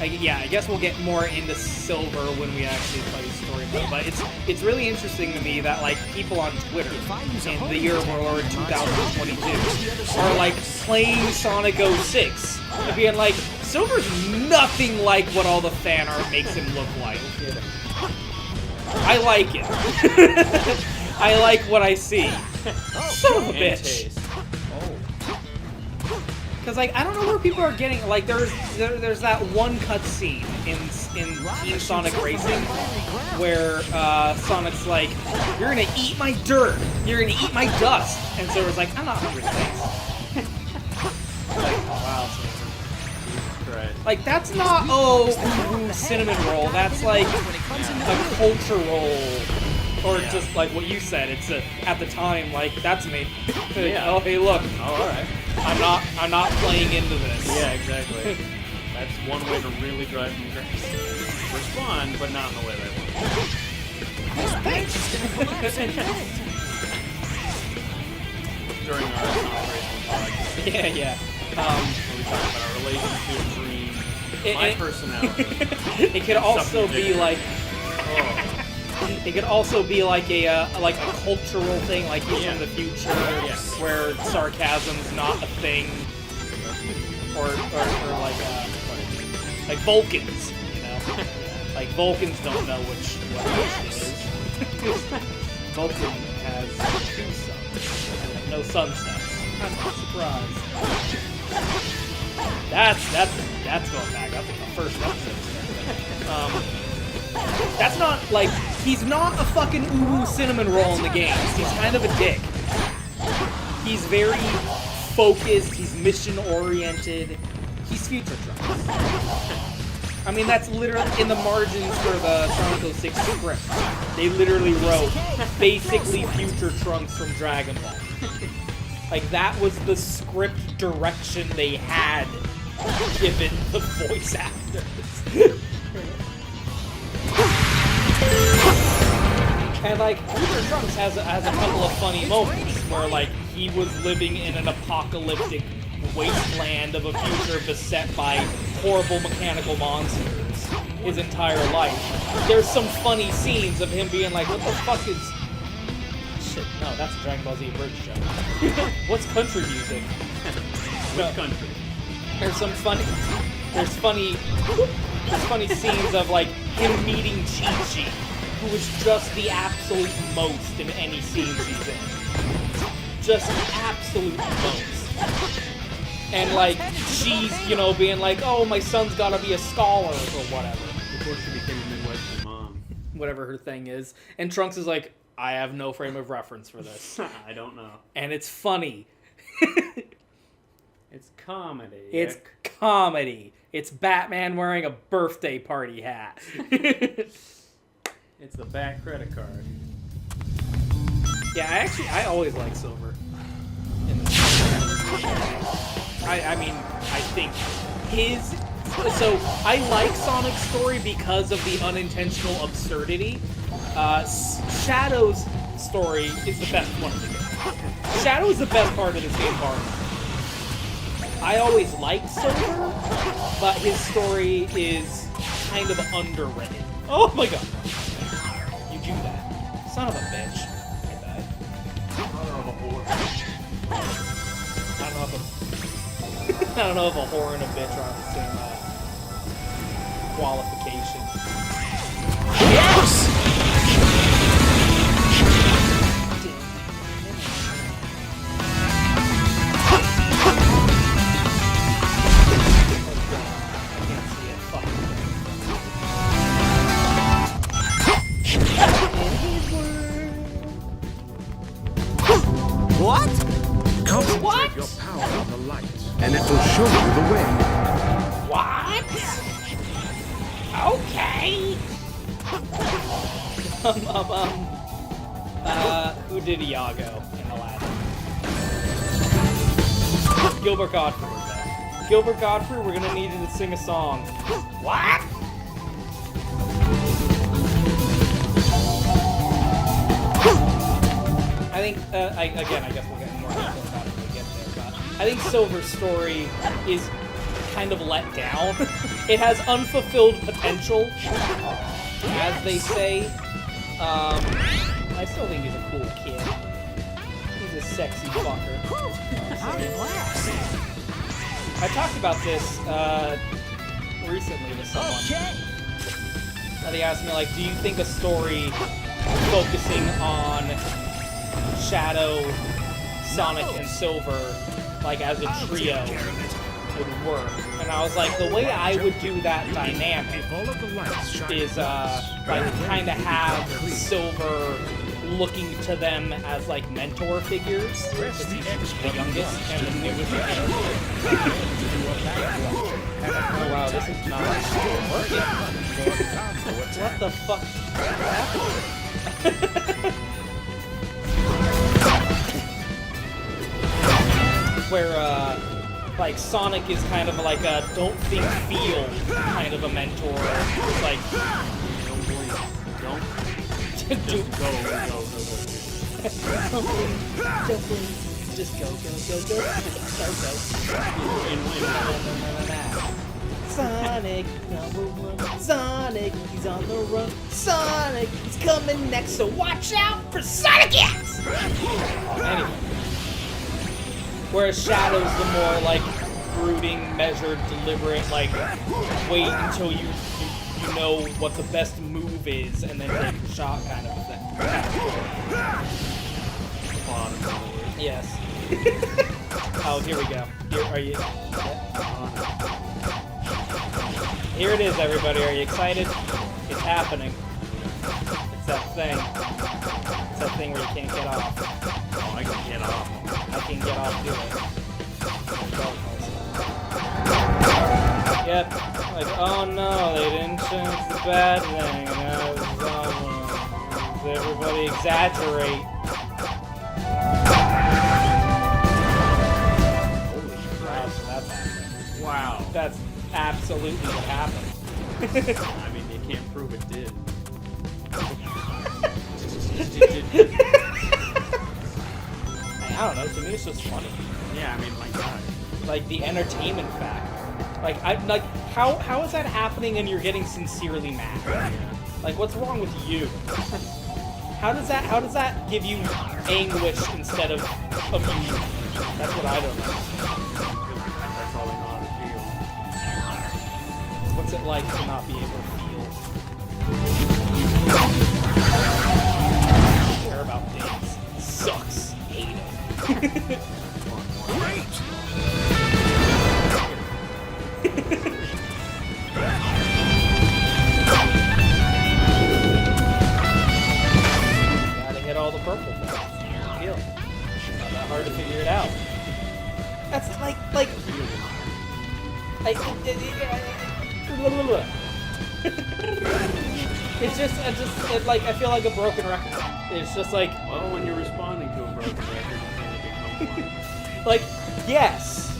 I guess we'll get more into Silver when we actually play story mode. But it's really interesting to me that like people on Twitter in the year we're in 2022 are like playing Sonic 06 and being like, Silver's nothing like what all the fan art makes him look like. I like it. I like what I see. Son of a And bitch. taste. Because like I don't know where people are getting like there's that one cutscene in Team Sonic Racing where Sonic's like, you're gonna eat my dirt, you're gonna eat my dust, and Silver's like, I'm not hungry, thanks. Wow, Jesus Christ. Like that's not cinnamon roll. That's like a culture roll. Or just like what you said, it's at the time like that's me. Yeah. Oh hey look. Oh, alright. I'm not playing into this. Yeah, exactly. That's one way to really drive me crazy. Respond, but not in the way that I want. During our operational podcast, Yeah. where we talk about our relationship, dream, my personality. It could also be like. Oh, It could also be like a cultural thing, like he's Yeah. in the future, Yes. where sarcasm's not a thing, or like Vulcans, you know, like Vulcans don't know what it is. Vulcan has 2 suns and no sunsets. I'm not surprised. That's going back. That's like the first episode. That's not, like, he's not a fucking uwu cinnamon roll in the games. He's kind of a dick. He's very focused, he's mission-oriented. He's Future Trunks. I mean, that's literally in the margins for the Sonic 06 script. They literally wrote, basically Future Trunks from Dragon Ball. Like, that was the script direction they had given the voice actors. And like, Future Trunks has a couple of funny moments where like he was living in an apocalyptic wasteland of a future beset by horrible mechanical monsters his entire life. There's some funny scenes of him being like, what the fuck is... Shit, no, that's a Dragon Ball Z Bridge show. What's country music? which country? There's funny scenes of like him meeting Chi-Chi, who is just the absolute most in any scene she's in. Just the absolute most. And like, she's, you know, being like, oh, my son's gotta be a scholar or whatever. Before she became a Midwestern mom. Whatever her thing is. And Trunks is like, I have no frame of reference for this. I don't know. And it's funny. It's comedy. It's comedy. It's Batman wearing a birthday party hat. It's the back credit card. Yeah, I always like Silver. I mean, I think so I like Sonic's story because of the unintentional absurdity. Shadow's story is the best one. Shadow is the best part of this game, bar. I always liked Silver, but his story is kind of underwritten. Oh my god. You do that. Son of a bitch. I died. I don't know if a whore and a bitch are on the same qualification. Yes! I can't see it. Fuck. What? Concentrate your power on the light, and it will show you the way. What? Okay. Who did Iago in Aladdin? Gilbert Godfrey. Gilbert Godfrey, we're gonna need you to sing a song. What? I think, I guess we'll get more details about it when we get there, but I think Silver's story is kind of let down. It has unfulfilled potential, as they say. I still think he's a cool kid. He's a sexy fucker. I talked about this recently with someone. And they asked me, like, do you think a story focusing on Shadow, Sonic, and Silver, like, as a trio would work? And I was like, the way I would do that dynamic is, like, kind of have Silver looking to them as, like, mentor figures, because he's the youngest and the newest character. Oh wow, this is not working. What the fuck happened? Where, like Sonic is kind of like a don't think, feel kind of a mentor. It's like Don't blink. Don't. just do Just go. don't blink, just go. Sonic, number one. Sonic, he's on the run. Sonic, he's coming next, so watch out for Sonic X! Anyway. Whereas Shadow's the more, like, brooding, measured, deliberate, like, wait until you know what the best move is, and then take the shot kind of thing. Yes. Oh, here we go. Here, are you... Here it is, everybody. Are you excited? It's happening. It's that thing. It's that thing where you can't get off. Oh, I can get off. I can get off to it. Yep. Like, oh no, they didn't change the bad thing. Does everybody exaggerate? Holy crap, so that's happening. Wow. That's absolutely what happened. I mean, you can't prove it did. I don't know, to me it's just funny. Yeah, I mean, my God. Like the entertainment factor. Like how is that happening and you're getting sincerely mad? Like what's wrong with you? How does that give you anguish instead of amusement? That's what I don't know. That's all I know how to feel. What's it like to not be able to feel? Care about things. Sucks. Hate it. Great! Gotta hit all the purple things. Feel it. Not that hard to figure it out. That's like it's just like I feel like a broken record. It's just like Well, when you're responding to a broken record, it become fun. like yes,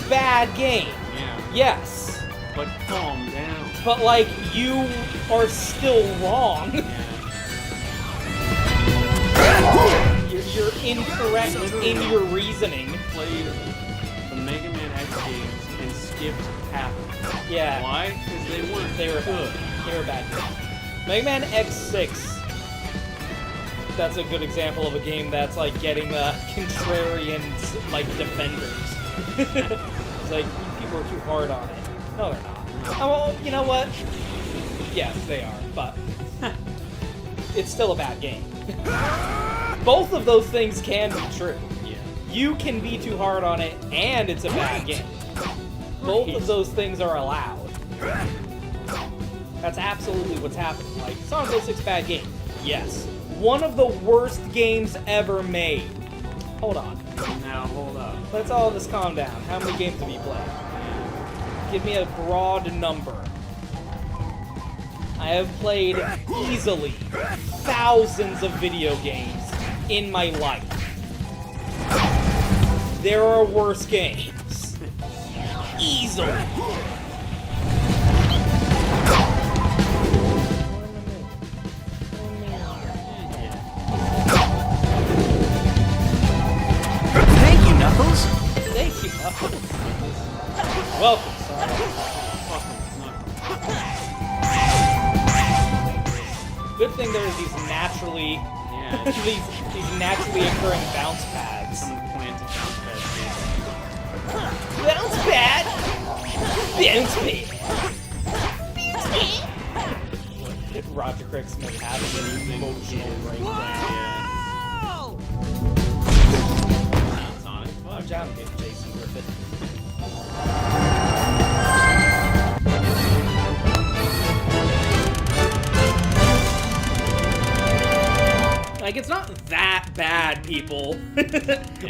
bad game. Yeah. Yes, But calm down. but like you are still wrong. Yeah. You're incorrect in your reasoning. Played the Mega Man X games and skipped half of them. Yeah. Why? Because they weren't They were good. They were bad games. Mega Man X6. That's a good example of a game that's like getting contrarian like defenders. It's like people are too hard on it. No, they're not. Oh, well, you know what? Yes, they are, but it's still a bad game. Both of those things can be true. Yeah. You can be too hard on it, and it's a bad game. Both of those things are allowed. That's absolutely what's happening. Like, Sonic 06 bad game. Yes. One of the worst games ever made. Hold on. Now, hold up. Let's all just calm down. How many games have you played? Give me a broad number. I have played easily thousands of video games in my life. There are worse games. Easily. Thank you, Knuckles. Thank you. Welcome, Sonic. Good thing there's these naturally, Yeah. these naturally occurring bounce pads. Someone planted bounce pads. Bounce pad. Bounce pad. Roger Craig Smith having an emotional breakdown. Sonic. Good job, Jason Griffith. Like, it's not that bad, people.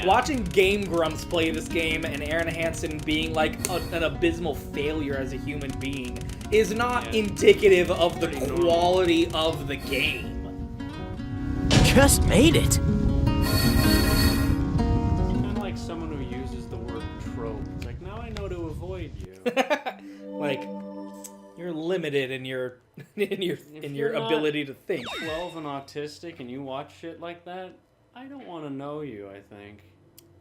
Watching Game Grumps play this game and Aaron Hansen being like an abysmal failure as a human being is not indicative of the quality of the game. Just made it. It's kind of like someone who uses the word trope. It's like, no, Like, you're limited in your you're not ability to think. 12 and autistic and you watch shit like that, I don't want to know you, I think.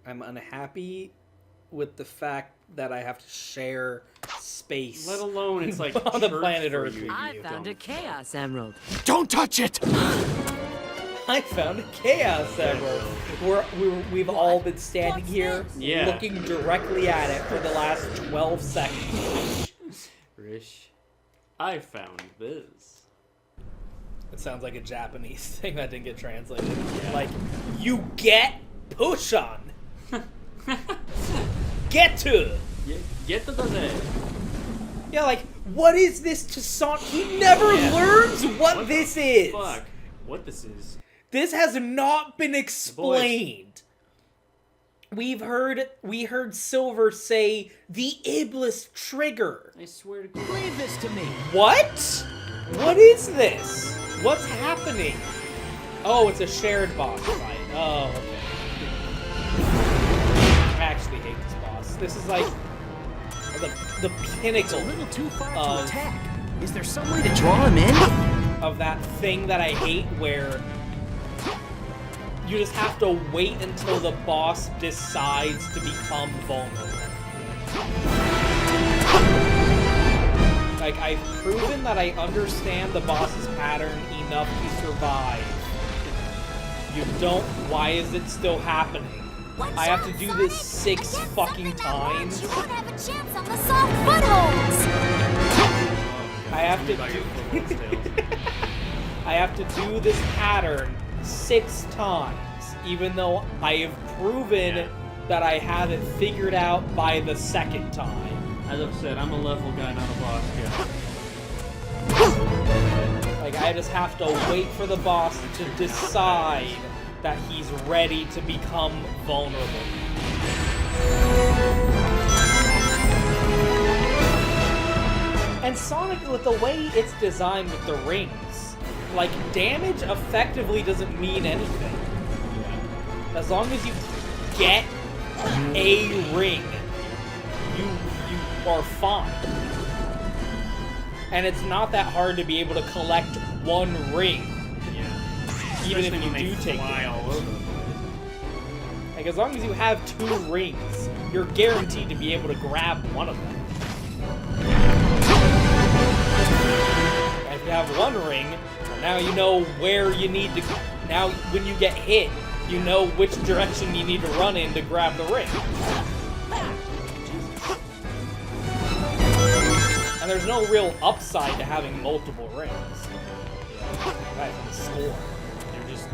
I'm unhappy with the fact that I have to share space. Let alone it's like on the church planet for Earth you, with I you. found a Chaos Emerald. Don't touch it! I found a Chaos Emerald. We've all been standing here Yeah. looking directly at it for the last 12 seconds. Rish, I found this. It sounds like a Japanese thing that didn't get translated. Like, you get push on. Get to. Get to the Yeah, like, what is this to Sonic? He never learns what this is. Fuck. What this is. This has not been explained. We heard Silver say the Iblis trigger. I swear to God. Leave this to me. What? What is this? What's happening? Oh, it's a shared boss fight. Oh, okay. I actually hate this boss. This is like the pinnacle A little too far to of- attack. Is there some way to draw him in? of that thing that I hate where you just have to wait until the boss decides to become vulnerable. Like, I've proven that I understand the boss's pattern enough to survive. You don't. Why is it still happening? I have to do this 6 fucking times. You won't have a chance on the soft footholds. I have to By your do. football tails. I have to do this pattern 6 times, even though I have proven that I have it figured out by the 2nd time. As I've said, I'm a level guy, not a boss guy. Like, I just have to wait for the boss to decide that he's ready to become vulnerable. And Sonic, with the way it's designed with the rings, like, damage effectively doesn't mean anything. As long as you get a ring, you are fine. And it's not that hard to be able to collect 1 ring, even if you do take fly it. all over the place. Like, as long as you have 2 rings, you're guaranteed to be able to grab one of them. And if you have 1 ring, now you know where you need to. Now, when you get hit, you know which direction you need to run in to grab the ring. And there's no real upside to having multiple rings. That's the score. They're just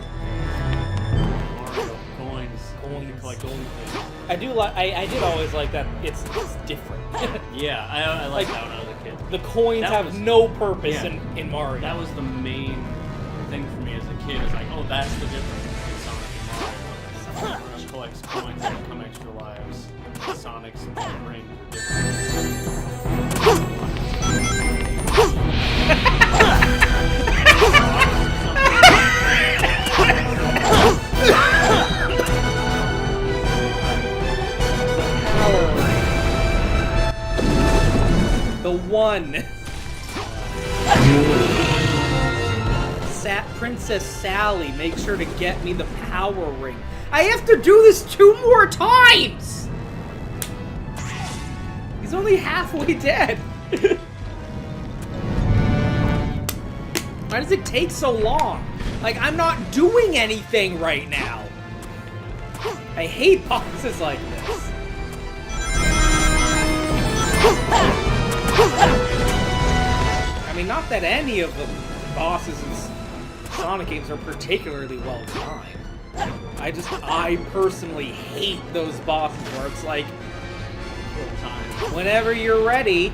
Mario coins. You can collect gold things. I do like. I did always like that. It's different. Yeah, I like Like, that when I was a kid. The coins That have was- no purpose yeah. in Mario. That was the main thing for me as a kid. It's like, oh, that's the difference between Sonic and Mario. Mario collects coins that become extra lives. Sonic's rings are different. The one. Princess Sally, make sure to get me the power ring. I have to do this 2 more times! He's only halfway dead. Why does it take so long? Like, I'm not doing anything right now. I hate bosses like this. I mean, not that any of the bosses in Sonic games are particularly well designed. I personally hate those bosses where it's like, whenever you're ready,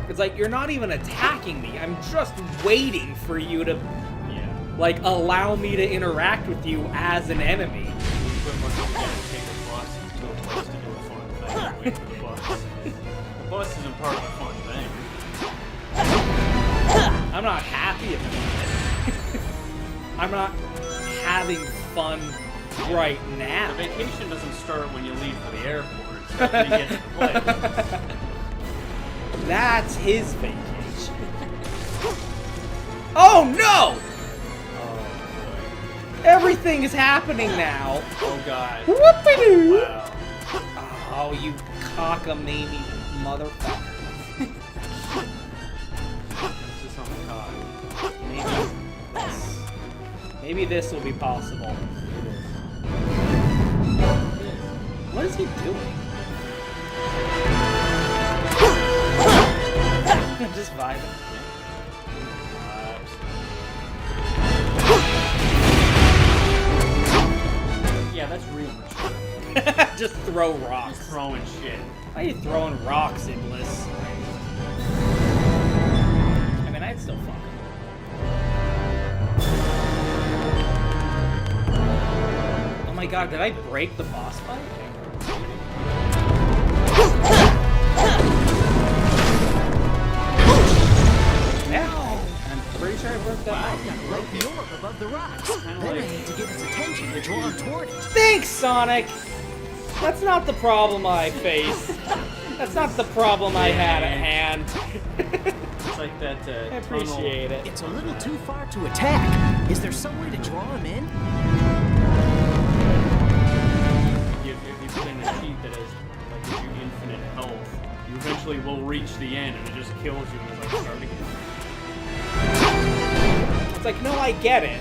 it's like, you're not even attacking me. I'm just waiting for you to, like, allow me to interact with you as an enemy. The boss isn't part of the fun thing. I'm not happy about it. I'm not having fun right now. The vacation doesn't start when you leave for the airport. It That he gets to play. That's his vacation. Oh no! Everything is happening now. Oh god. Whoopie-doo! Wow. Oh, you cockamamie motherfucker. It's just on the cog. Maybe this will be possible. What is he doing? Just vibing. Yeah, that's real mature. Just throw rocks. Just throwing shit. Why are you throwing rocks, Iblis? I mean, I'd still fuck him. Oh my god, did I break the boss fight? Yeah, I'm pretty sure I broke that fight. Like the orb above the rocks. Then I need to get his attention to draw him toward it. Thanks, Sonic! That's not the problem I face. That's not the problem I had at hand. It's like that I appreciate it. It's a little too far to attack. Is there some way to draw him in? If you put in a cheat that has like gives you infinite health, you eventually will reach the end and it just kills you and it's like start again. It's like, no, I get it.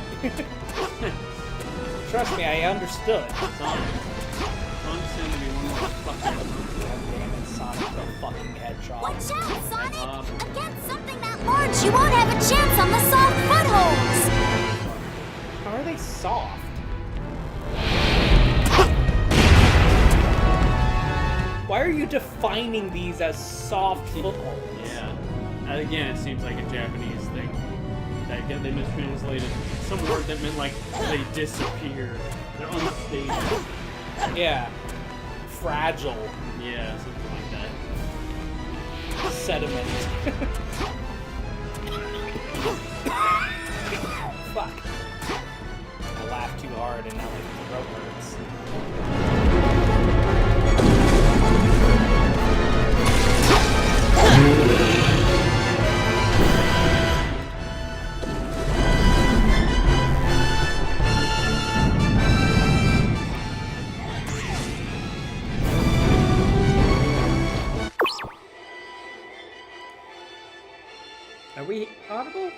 Trust me, I understood. Sonic. Sonic's going to be one more fucking... Damn it, Sonic the fucking Hedgehog. Watch out, Sonic! Against something that large, you won't have a chance on the soft footholds! How are they soft? Why are you defining these as soft footholds? Yeah. And again, it seems like a Japanese thing. That again, they mistranslated some word that meant like they disappear. They're unstable. Yeah. Fragile. Yeah, something like that. Sediment. Fuck. I laughed too hard and now my throat hurts. Are we audible?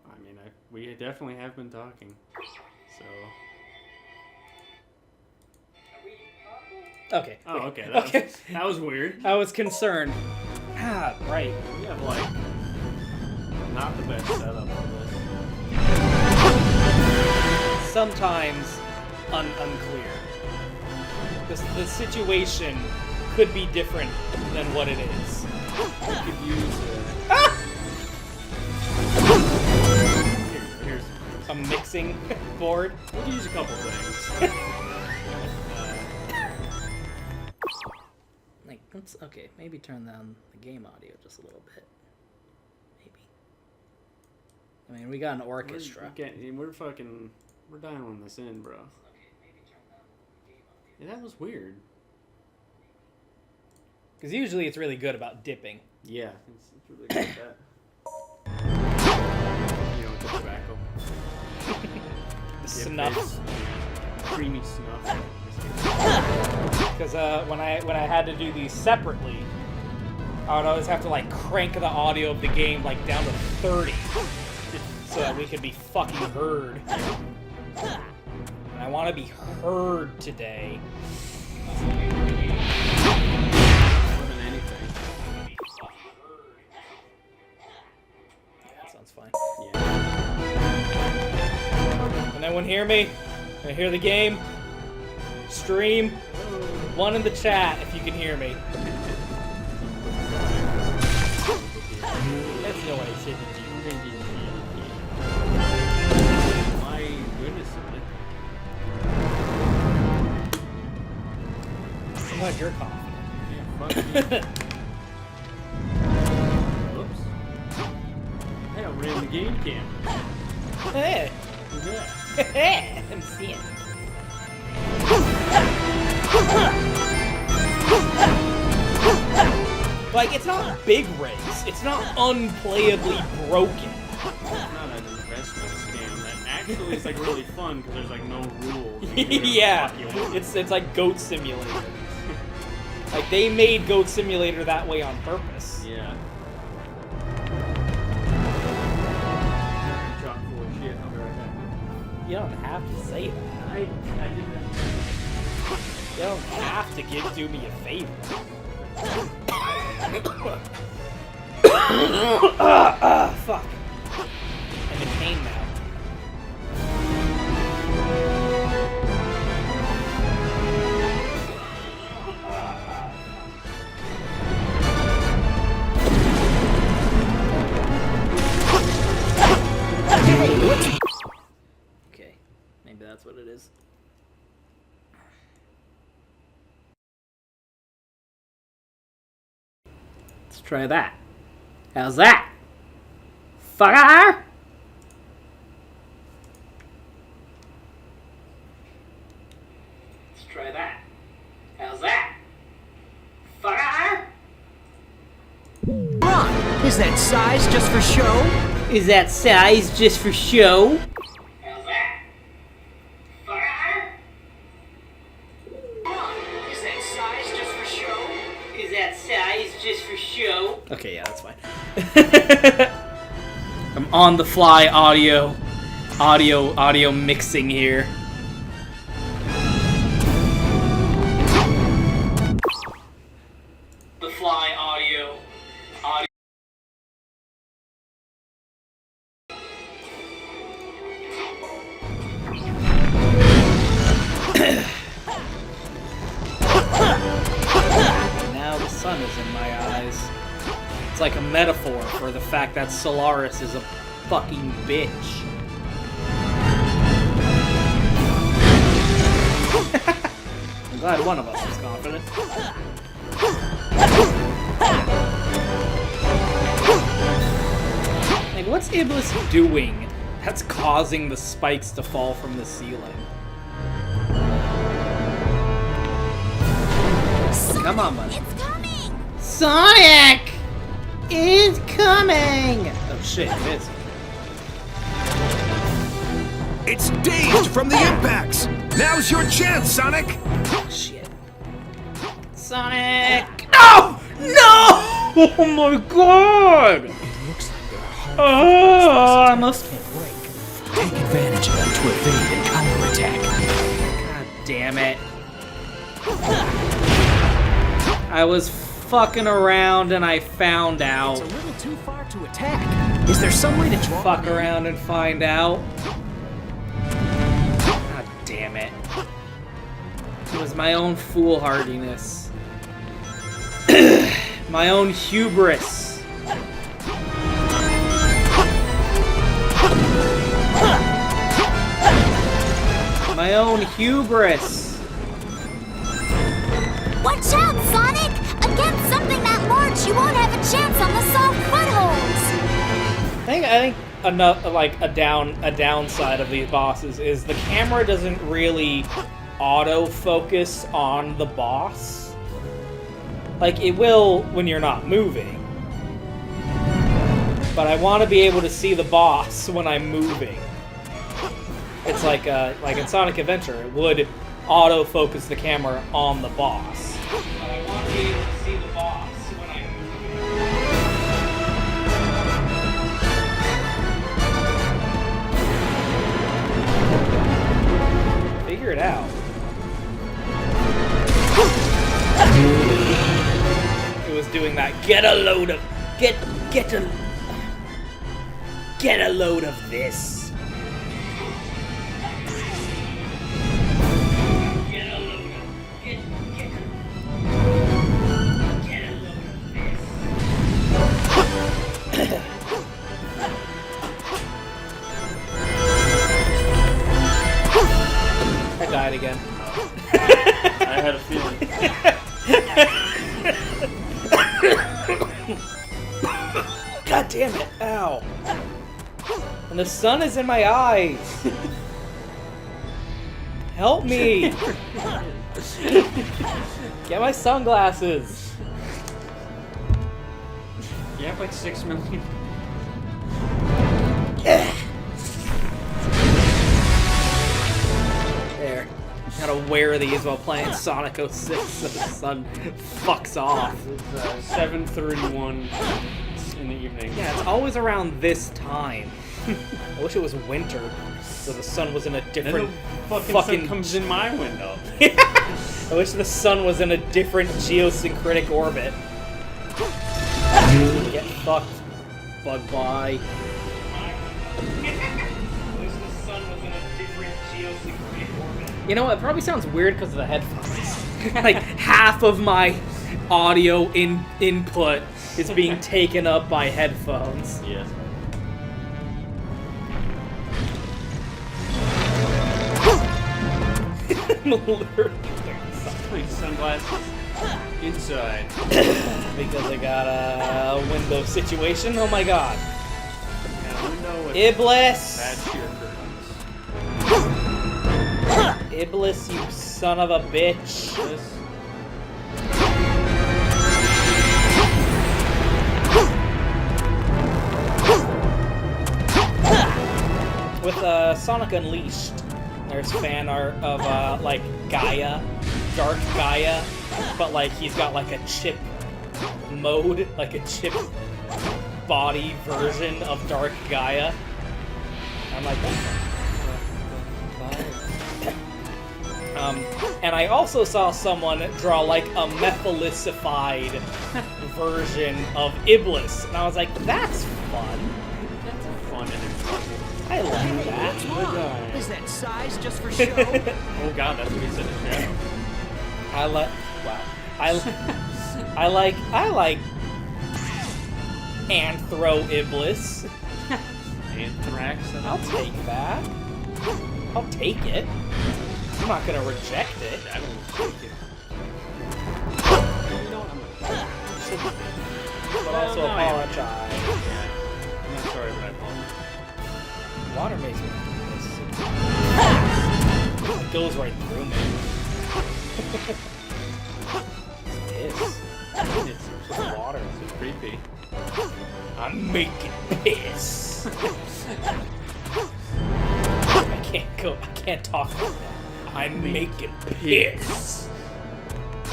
I mean, we definitely have been talking. So. Okay. Oh, wait. okay. Okay. That was weird. I was concerned. Ah, right. We have like not the best setup for this. Sometimes unclear. The situation could be different than what it is. We could use here's A mixing board. we could use a couple things. Like, let's, okay, maybe turn down the game audio just a little bit. Maybe. I mean, we got an orchestra. We're dialing this in, bro. Yeah, that was weird. Because usually it's really good about dipping. Yeah, it's really good at that. You know, with the tobacco. The snuff. Creamy snuff. Because when I had to do these separately, I would always have to like crank the audio of the game like down to 30 so that we could be fucking heard. And I want to be heard today. More than anything. Yeah, that sounds fine. Yeah. Can anyone hear me? Can I hear the game? Stream? One in the chat if you can hear me. That's no what I said to do. My goodness. I'm glad you're confident. Yeah, fuck you. Whoops. Hey, I ran the game cam. Hey! Yeah. I'm seeing. Like, it's not big rigs. It's not unplayably broken. It's not an investment scam. That actually is like really fun because there's like no rules. You can do whatever Yeah, the fuck you want. it's like Goat Simulator. Like, they made Goat Simulator that way on purpose. Yeah. Chock full of shit. I'll be right back. You don't have to say that. I did that. You don't have to do me a favor. Fuck. I'm in pain now. Okay, maybe that's what it is. Let's try that. How's that? Fucker! Let's try that. How's that? Fucker! Ron, is that size just for show? Is that size just for show? How's that? Fucker! Ron, is that size just for show? Is that size just for show? Okay, yeah, that's fine. I'm on the fly audio mixing here. The fly audio. Now the sun is in my eyes. It's like a metaphor for the fact that Solaris is a fucking bitch. I'm glad one of us was confident. Like, what's Iblis doing that's causing the spikes to fall from the ceiling? Come on, buddy. It's coming! Sonic is coming! Oh shit, it is. It's dazed from the impacts. Now's your chance, Sonic. Oh shit. Sonic! No! No! Oh my god! It looks like there are hard Oh, I must. can't break. Take advantage of them to evade and counterattack. God damn it. I was fucking around and I found out. It's a little too far to attack. Is there some way to draw Fuck it in? around and find out. God damn it. It was my own foolhardiness. My own hubris. My own hubris. Watch out, Sonic! Against something that large, you won't have a chance on the soft footholds! I think a downside of these bosses is the camera doesn't really autofocus on the boss. Like, it will when you're not moving. But I want to be able to see the boss when I'm moving. It's like in Sonic Adventure, it would autofocus the camera on the boss. But I want to be able to see the boss when I'm moving. Figure it out. It was doing that. Get a load of get a load of this. Get a load of get a load of this. I died again. I had a feeling. God damn it! Ow! And the sun is in my eyes. Help me! Get my sunglasses. You have like 6 million. There. Gotta wear these while playing Sonic 06 so the sun fucks off. It's 7:31 in the evening. Yeah, it's always around this time. I wish it was winter, so the sun was in a Then different the fucking sun comes in my window. I wish the sun was in a different geosyncratic orbit. Get fucked, bug bye. You know, it probably sounds weird because of the headphones. Like, half of my audio input is being taken up by headphones. Yes. Putting sunglasses inside. Because I got a window situation. Oh my god. And a window with Iblis! bad sheer curtains. Iblis, you son of a bitch. This. With Sonic Unleashed, there's fan art of like Gaia, Dark Gaia, but like he's got like a chip mode, like a chip body version of Dark Gaia. I'm like, and I also saw someone draw like a methylicified version of Iblis, and I was like, that's fun. That's fun and impressive. I like that. What's wrong? Is that size just for show? Oh god, that's what he said in Shadow. I like. Wow. I like. Anthro Iblis. Anthrax. I'll take that. I'll take it. I'm not gonna reject it. I don't take it. You know what? I'm gonna. But also No, I am. apologize. I'm not sorry, but I apologize. Water makes me this. It goes right through me. Piss. It's just water. It's so creepy. I'm making piss. I can't talk like that. I'm making piss. I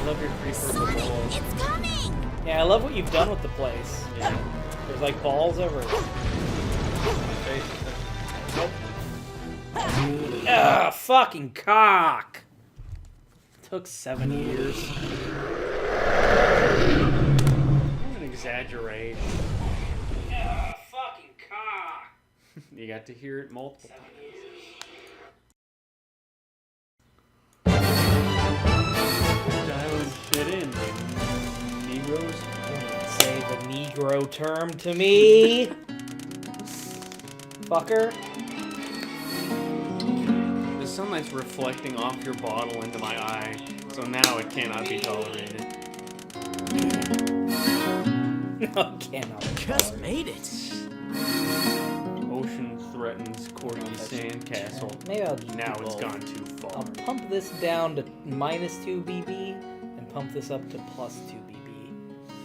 love your free purple Sonic, balls. it's coming! Yeah, I love what you've done with the place. Yeah. There's like balls everywhere. My face. Ugh, fucking cock. Took 7 years. Don't exaggerate. Ugh, fucking cock. You got to hear it multiple times. Dialing shit in, Negroes. Say the Negro term to me. Fucker. The sunlight's reflecting off your bottle into my eye, so now it cannot be tolerated. No, cannot. Just made it. Ocean threatens Corky Sandcastle. Maybe I'll just Now do it's both. gone too far. I'll pump this down to -2 BB and pump this up to +2 BB.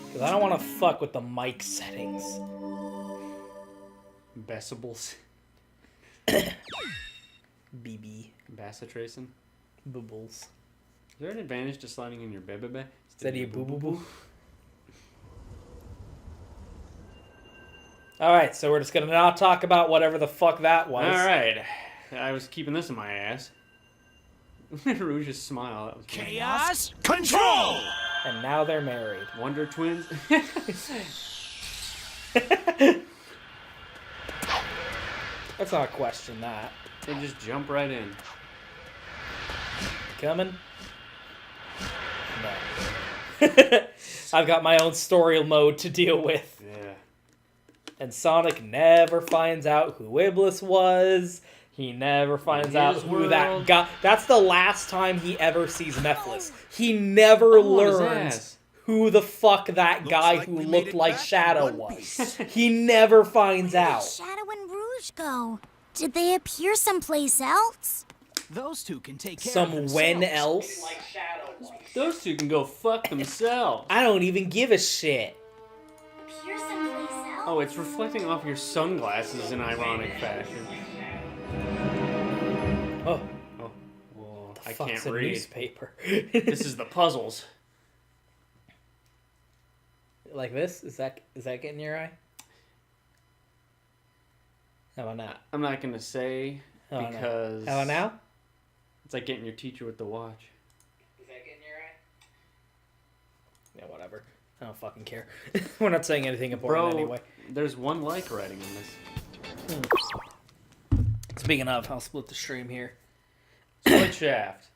Because I don't want to fuck with the mic settings. Decibels. BB. Bassitracin. Bubbles. Is there an advantage to sliding in your bebe? Steady boo boo boo. Alright, so we're just gonna not talk about whatever the fuck that was. Alright. I was keeping this in my ass. Rouge's smile. That was funny. Chaos control! And now they're married. Wonder Twins. Let's not question that. They just jump right in. Coming? No. I've got my own story mode to deal with. Yeah. And Sonic never finds out who Iblis was. He never finds out his who that world. guy... That's the last time he ever sees Mephiles. He never Oh, his learns ass. who the fuck that guy like who we made looked it like back in Shadow one was. piece. He never finds Where did out. Shadow and Rouge go? Did they appear someplace else? Those two can take care of Some themselves. when else? Those two can go fuck themselves. I don't even give a shit. Appear someplace else. Oh, it's reflecting off your sunglasses in ironic fashion. Oh, Oh, whoa, I fuck's can't a read. newspaper. This is the puzzles. Like this? Is that getting your eye? How about now? I'm not gonna say How about now? because How about now? it's like getting your teacher with the watch. Is that getting your eye? Yeah, whatever. I don't fucking care. We're not saying anything important Bro, anyway. there's one like writing on this. Speaking of, I'll split the stream here. Split shaft.